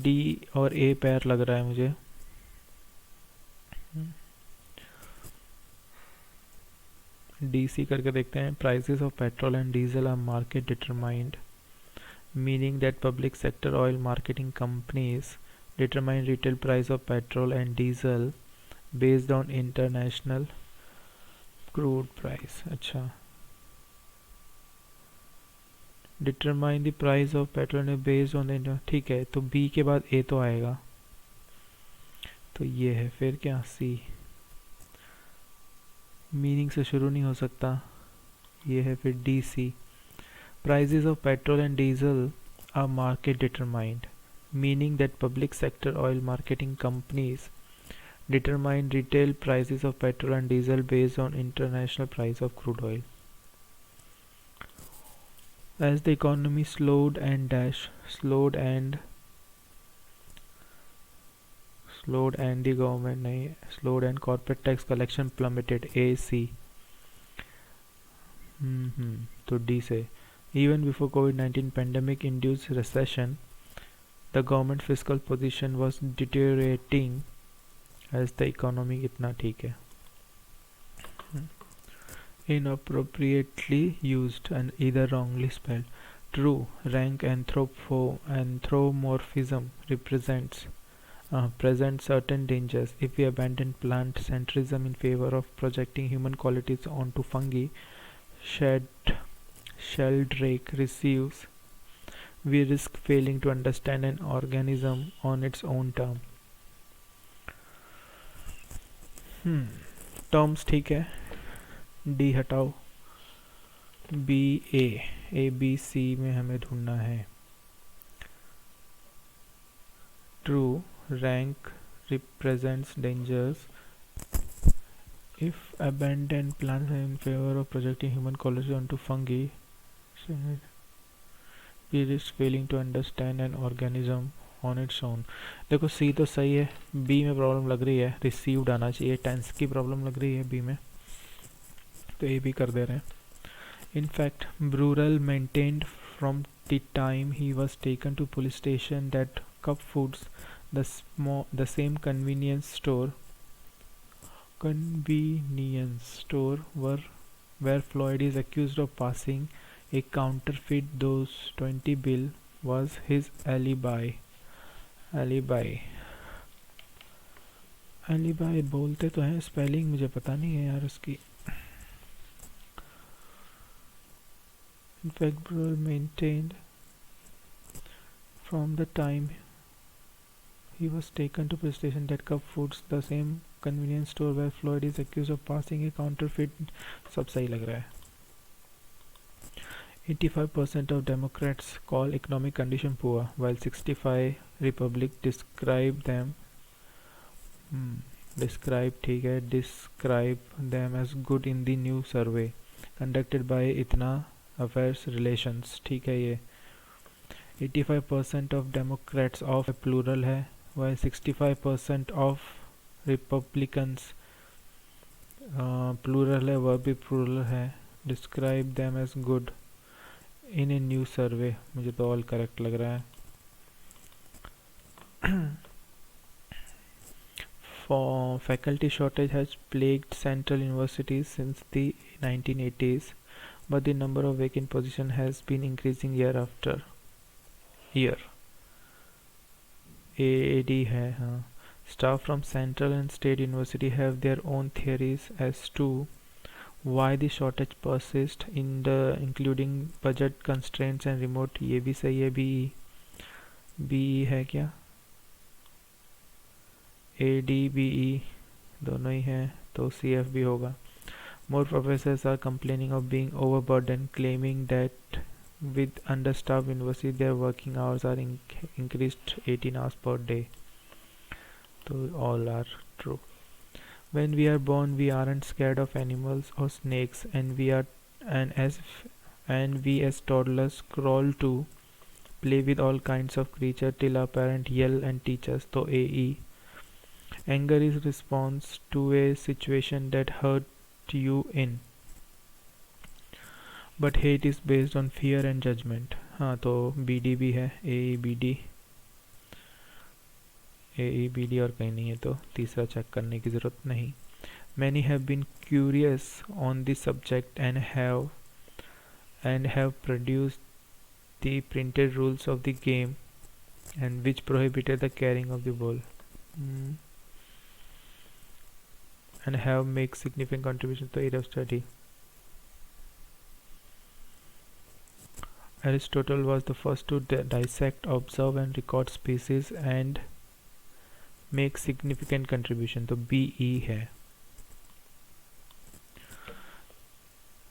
S1: डी और ए पैर लग रहा है मुझे. डी सी करके देखते हैं. Prices of petrol and diesel are market determined, meaning that public sector oil marketing companies determine retail price of petrol and diesel based on international crude price. अच्छा, determine the price of petrol based on the, ठीक है. तो B के बाद A तो आएगा, तो ये है. फिर क्या C, मीनिंग से शुरू नहीं हो सकता, ये है. फिर D C, prices of petrol and diesel are market determined, meaning that public sector oil marketing companies determine retail prices of petrol and diesel based on international price of crude oil. As the economy slowed and the government slowed and corporate tax collection plummeted. AC. तो D से. Even before COVID-19 pandemic induced recession, the government fiscal position was deteriorating as the economy इतना ठीक है. Inappropriately used and either wrongly spelled. True, rank anthropomorphism presents certain dangers. If we abandon plant centrism in favor of projecting human qualities onto fungi, Sheldrake receives, we risk failing to understand an organism on its own term. Terms ठीक है. डी हटाओ. बी ए बी सी में हमें ढूंढना है. True, rank represents dangers. If abandoned plants in favor of projecting human qualities onto fungi, we risk failing to understand an organism on its own. देखो सी तो सही है, बी में प्रॉब्लम लग रही है. रिसीव्ड आना चाहिए. टेंस की प्रॉब्लम लग रही है बी में, तो ए भी कर दे रहे हैं. In fact, Brural maintained from the time he was taken to police station that Cup Foods, the same convenience store where Floyd is accused of passing a counterfeit those 20 bill was his alibi. alibi alibi बोलते तो हैं, स्पेलिंग मुझे पता नहीं है यार उसकी. In fact, Brewer maintained from the time he was taken to police station that Cup Foods, the same convenience store where Floyd is accused of passing a counterfeit, सब सही लग रहा है. 85% of Democrats call economic condition poor, while 65 Republic describe them as good in the new survey conducted by Itna Affairs Relations. ठीक है, ये 85% of Democrats of plural है, while 65% of Republicans plural है, वह भी plural है, describe them as good in a new survey. मुझे तो all correct लग रहा है. For faculty shortage has plagued central universities since the 1980s, but the number of vacant positions has been increasing year after year. AAD है, हाँ. Staff from central and state university have their own theories as to why the shortage persists, including budget constraints and remote. ये भी सही है. BE है क्या? ADBE दोनों ही हैं, तो CF भी होगा. More professors are complaining of being overburdened, claiming that with understaffed university their working hours are increased 18 hours per day. So all are true. When we are born, we aren't scared of animals or snakes, and we as toddlers crawl to play with all kinds of creatures till our parents yell and teach us. So AE, anger is response to a situation that hurt you in, but hate is based on fear and judgment. हाँ, तो BD भी है, AEBD और कहीं नहीं है, तो तीसरा चेक करने की ज़रूरत नहीं. Many have been curious on this subject and have produced the printed rules of the game and which prohibited the carrying of the ball. And have made significant contributions to the area of study. Aristotle was the first to dissect, observe and record species and make significant contribution. तो BE है.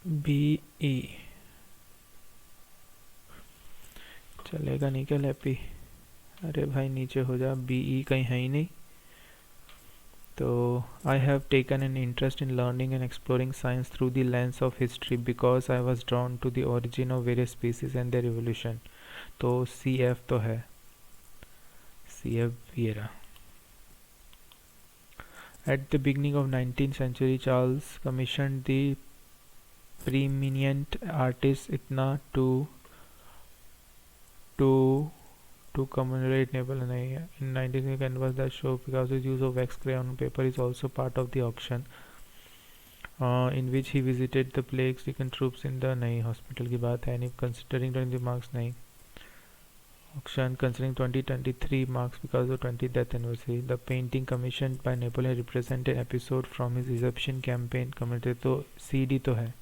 S1: BE चलेगा नहीं क्या लैपी? अरे भाई नीचे हो जा. BE कहीं है ही नहीं. So, I have taken an interest in learning and exploring science through the lens of history because I was drawn to the origin of various species and their evolution. तो CF तो है. CF भी रहा. At the beginning of 19th century, Charles commissioned the preeminent artist Itna to commemorate Nepal. In 19th canvas that show because his use of wax crayon on paper is also part of the auction, in which he visited the plague-stricken troops in the नहीं hospital की बात है. नहीं considering 20 marks नहीं. Auction considering 2023 marks because of 20th death anniversary. The painting commissioned by Napoleon represent an episode from his Egyptian campaign. Comment तो CD तो है.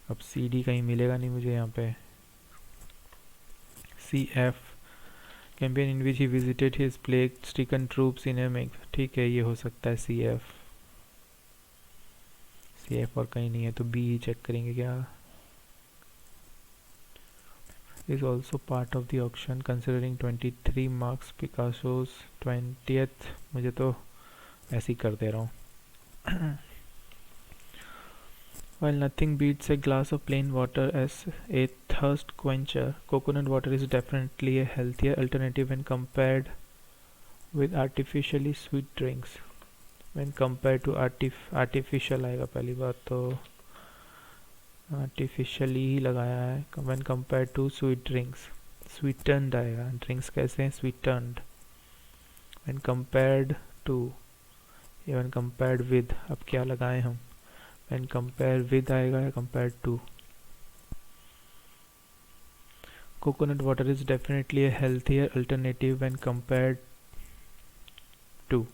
S1: अब CD कहीं मिलेगा नहीं मुझे यहाँ पे. CF campaign in which he visited his plague-stricken troops in a ठीक है, ये हो सकता है CF और कहीं नहीं है, तो B ही चेक करेंगे क्या. is also part of the auction considering 23 marks Picasso's 20th. मुझे तो ऐसे ही कर दे रहा हूँ. While nothing beats a glass of plain water as a thirst quencher, coconut water is definitely a healthier alternative when compared with artificially sweet drinks. When compared to artificial आएगा पहली बात तो आर्टिफिशियली ही लगाया है। When compare to sweet drinks, sweetened आएगा। ड्रिंक्स कैसे हैं? Sweetened. When compared to, when compared with, अब क्या लगाए हम? व्हेन कंपेयर विद आएगा या compare to? Coconut water is definitely a healthier alternative when compared to।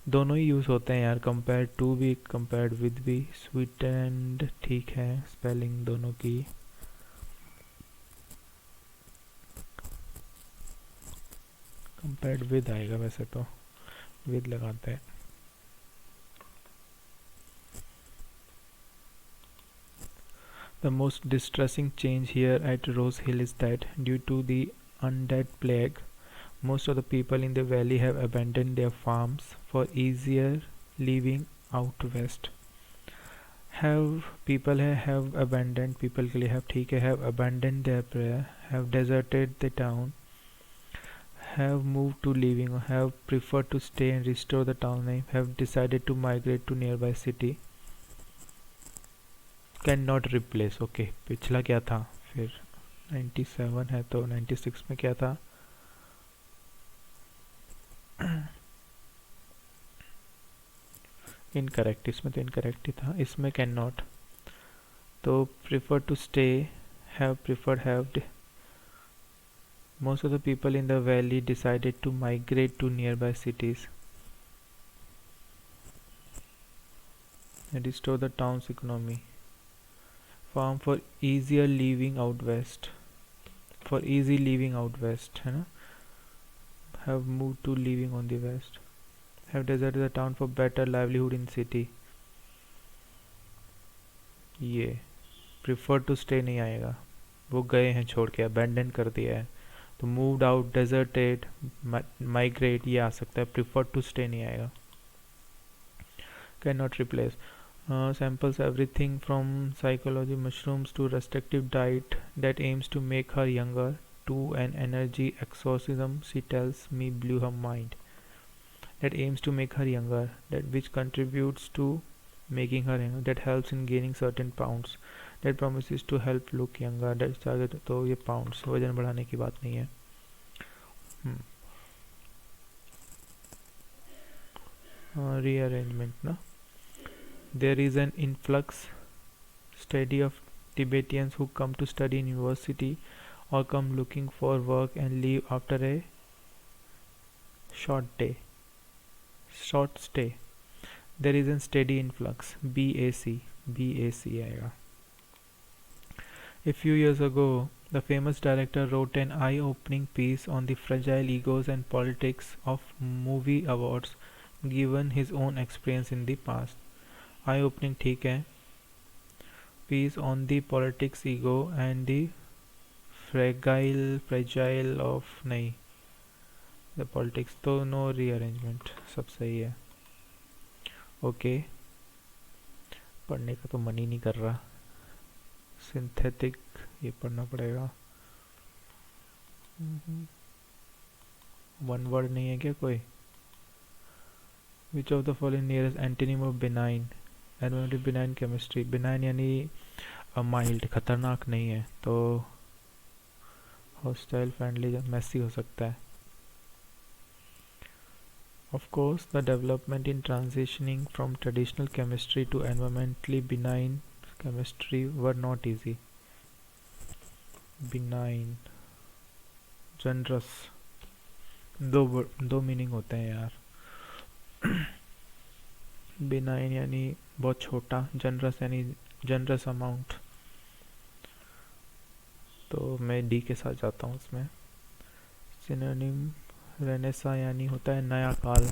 S1: दोनों ही यूज़ होते हैं यार, कंपेयर टू भी कंपेयर्ड विद भी। स्वीट एंड ठीक है, स्पेलिंग दोनों की। कंपेयर्ड विद आएगा वैसे तो, विद लगाते हैं। The most distressing change here at Rose Hill is that due to the undead plague, most of the people in the valley have abandoned their farms for easier living out west। have abandoned, people के लिए have ठीक है, have abandoned their prayer, have deserted the town, have moved to living, have preferred to stay and restore the town name, have decided to migrate to nearby city। Can not replace, okay. पिछला क्या था फिर? 97 है तो 96 में क्या था? इनकरेक्ट, इसमें तो इनकरेक्ट ही था, इसमें कैन नॉट। तो prefer to stay, have preferred, have. Most of the people in the valley decided to migrate to nearby cities. Restore the town's economy. Farm for easier living out west, for easy living out west है ना। have moved to living on the west, have deserted the town for better livelihood in city। ये prefer to stay नहीं आएगा, वो गए हैं छोड़ के, abandon कर दिया है। तो moved out, deserted, migrate ये आ सकता है, prefer to stay नहीं आएगा। cannot replace। samples everything from psychology mushrooms to restrictive diet that aims to make her younger to an energy exorcism she tells me blew her mind, that aims to make her younger, that which contributes to making her younger, that helps in gaining certain pounds, that promises to help look younger, that target। तो ये pounds वजन बढ़ाने की बात नहीं है। rearrangement ना। There is an influx steady of Tibetans who come to study in university or come looking for work and leave after a short stay। There is a steady influx, BAC आएगा। A few years ago, the famous director wrote an eye-opening piece on the fragile egos and politics of movie awards given his own experience in the past। Eye opening ठीक है। Piece on the politics ego and the fragile of, नहीं, द पॉलिटिक्स तो नो रीअरेंजमेंट, सब सही है। ओके, पढ़ने का तो मन ही नहीं कर रहा। सिंथेटिक ये पढ़ना पड़ेगा। वन वर्ड नहीं है क्या कोई? विच of the following nearest antonym of benign? Environmental benign chemistry. Benign यानी माइल्ड, खतरनाक नहीं है, तो हॉस्टाइल, फ्रेंडली, मैसी हो सकता है। Of course, the development in transitioning from traditional chemistry to environmentally benign chemistry were not easy। benign, generous, दो मीनिंग होते हैं यार। benign यानी बहुत छोटा, generous यानी generous अमाउंट। तो मैं डी के साथ जाता हूँ इसमें। सिनोनिम रेनेसा यानी होता है नया काल,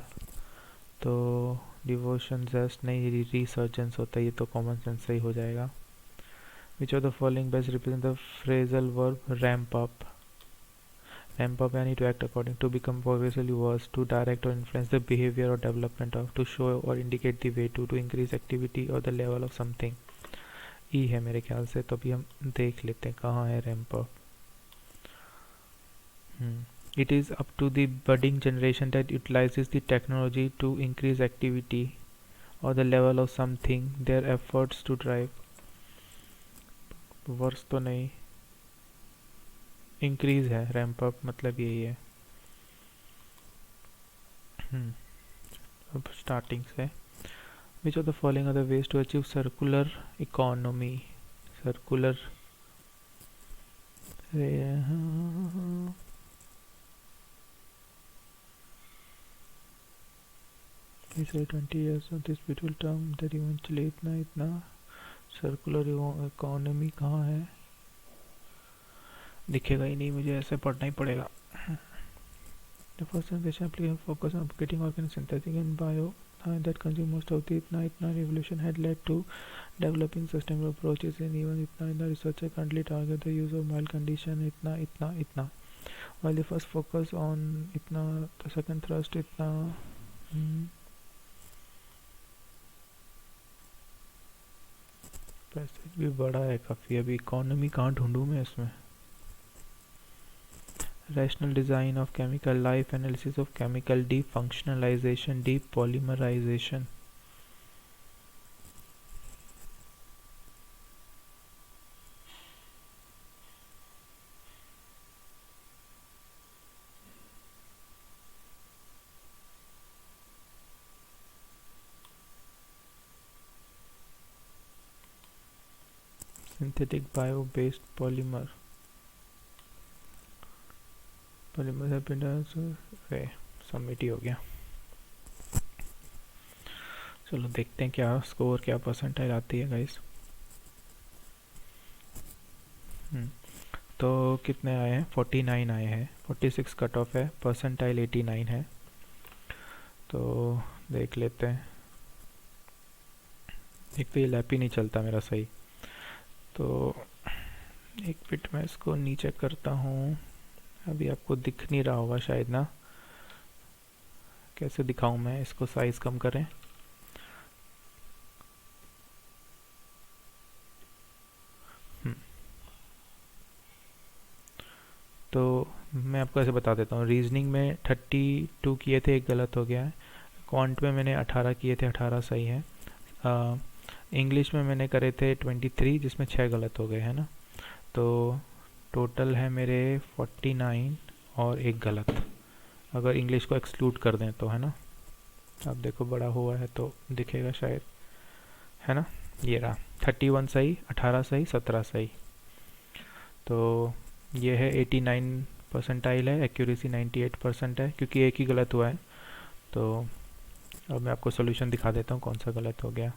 S1: तो डिवोशन, जेस्ट नहीं, रिसर्जेंस होता है, ये तो कॉमन सेंस से ही हो जाएगा। Which of the following best represent the phrasal verb ramp up? Ramp up यानी to act according, to become progressively worse, to direct और इन्फ्लुएंस द बिहेवियर और डेवलपमेंट ऑफ, टू शो और indicate the way to increase activity और the level of something. E है मेरे ख्याल से, तो अभी हम देख लेते हैं कहाँ है ramp up. It is up to the budding generation that utilizes the technology to increase activity or the level of something, their efforts to drive worse तो नहीं, इंक्रीज है, रैंप अप मतलब यही है। अब स्टार्टिंग से, which of the following are the ways to achieve circular economy. Circular, he said 20 years of this beautiful term that eventually इतना इतना सर्कुलर इकोनॉमी कहाँ है, दिखेगा ही नहीं मुझे, ऐसे पढ़ना ही पड़ेगा। The first generation application focus on getting organic synthetic and bio that consume most of the itna revolution had led to developing sustainable approaches in even itna researcher currently target the use of mild condition itna while the first focus on itna, the second thrust itna passage भी बड़ा है काफ़ी। अभी इकोनॉमी कहाँ ढूंढूँ मैं इसमें। Rational design of chemical life, analysis of chemical defunctionalization, depolymerization. Synthetic bio based polymer, polymer submit ही हो गया। चलो देखते हैं क्या स्कोर, क्या परसेंटाइल आती है गाइस। तो कितने आए हैं, 49 आए हैं, 46 कट ऑफ है, परसेंटाइल 89 है। तो देख लेते हैं। एक तो ये लैप ही नहीं चलता मेरा सही, तो एक मिनट मैं इसको नीचे करता हूँ। अभी आपको दिख नहीं रहा होगा शायद ना, कैसे दिखाऊं मैं इसको, साइज कम करें। तो मैं आपको ऐसे बता देता हूँ। रीजनिंग में 32 किए थे, एक गलत हो गया है। क्वांट में मैंने 18 किए थे, 18 सही है। इंग्लिश में मैंने करे थे 23, जिसमें 6 गलत हो गए हैं ना। तो टोटल है मेरे 49 और एक गलत, अगर इंग्लिश को एक्सक्लूड कर दें तो, है ना। अब देखो बड़ा हुआ है तो दिखेगा शायद, है ना। ये रहा 31 सही, 18 सही, 17 सही। तो ये है 89 परसेंटाइल है, एक्यूरेसी 98% है, क्योंकि एक ही गलत हुआ है। तो अब मैं आपको सोल्यूशन दिखा देता हूँ कौन सा गलत हो गया।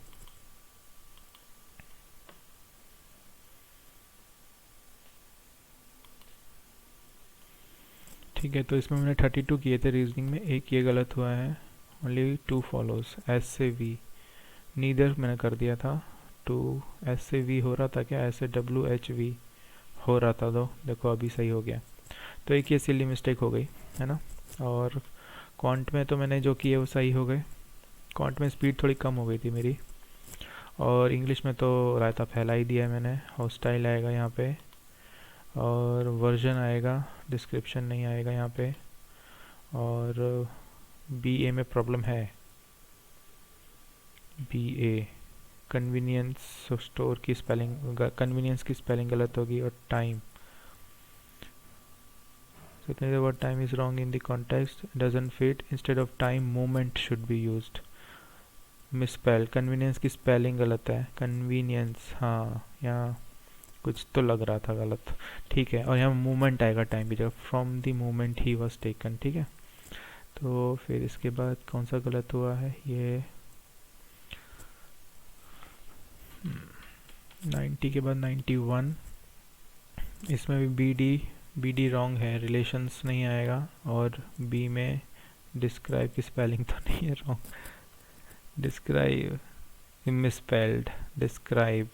S1: ठीक है, तो इसमें मैंने 32 किए थे रीजनिंग में, एक ये गलत हुआ है। ओनली 2 फॉलोज, एस से वी, नीदर मैंने कर दिया था। 2 एस से वी हो रहा था क्या, ऐसे WHV हो रहा था, तो देखो अभी सही हो गया। तो एक ये सिली मिस्टेक हो गई, है ना। और क्वांट में तो मैंने जो किए वो सही हो गए। क्वांट में स्पीड थोड़ी कम हो गई थी मेरी, और इंग्लिश में तो रायता फैला ही दिया है मैंने। हॉस्टाइल आएगा यहाँ पे, और वर्जन आएगा, डिस्क्रिप्शन नहीं आएगा यहाँ पे। और BA में प्रॉब्लम है, BA कन्वीनियंस स्टोर की स्पेलिंग, कन्वीनियंस की स्पेलिंग गलत होगी। और time, secondly the word time is wrong in the context, doesn't fit, instead of time movement should be used, misspell. Convenience की स्पेलिंग गलत है, कन्वीनियंस, हाँ यहाँ कुछ तो लग रहा था गलत। ठीक है, और यहाँ मूवमेंट आएगा टाइम की जगह, from the moment he was taken. ठीक है, तो फिर इसके बाद कौन सा गलत हुआ है, ये 90 के बाद 91, इसमें भी BD रॉन्ग है, रिलेशंस नहीं आएगा। और B में डिस्क्राइब की स्पेलिंग तो नहीं है रॉन्ग, डिस्क्राइब मिसस्पेल्ड, डिस्क्राइब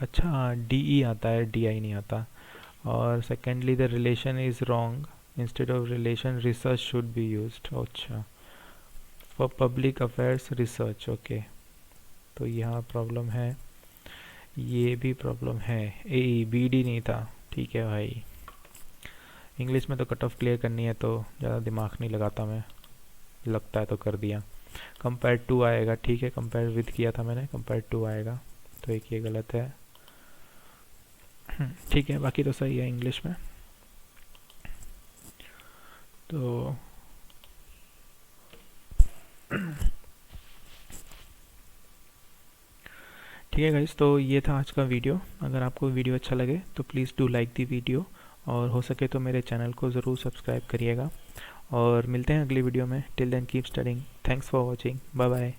S1: अच्छा DE आता है, DI नहीं आता। और secondly the relation is wrong, instead of relation research should be used. अच्छा, for public affairs research, okay. तो यहाँ प्रॉब्लम है, ये भी प्रॉब्लम है। BD नहीं था, ठीक है भाई। इंग्लिश में तो कट ऑफ क्लियर करनी है, तो ज़्यादा दिमाग नहीं लगाता मैं, लगता है तो कर दिया। कंपेयर टू आएगा, ठीक है, कंपेयर विद किया था मैंने, कंपेयर टू आएगा। तो एक ये गलत है। ठीक है, बाकी तो सही है इंग्लिश में। तो ठीक है गाइस, तो ये था आज का वीडियो। अगर आपको वीडियो अच्छा लगे तो please do like the video, और हो सके तो मेरे चैनल को ज़रूर सब्सक्राइब करिएगा। और मिलते हैं अगली वीडियो में। Till then keep studying. Thanks for watching. Bye bye.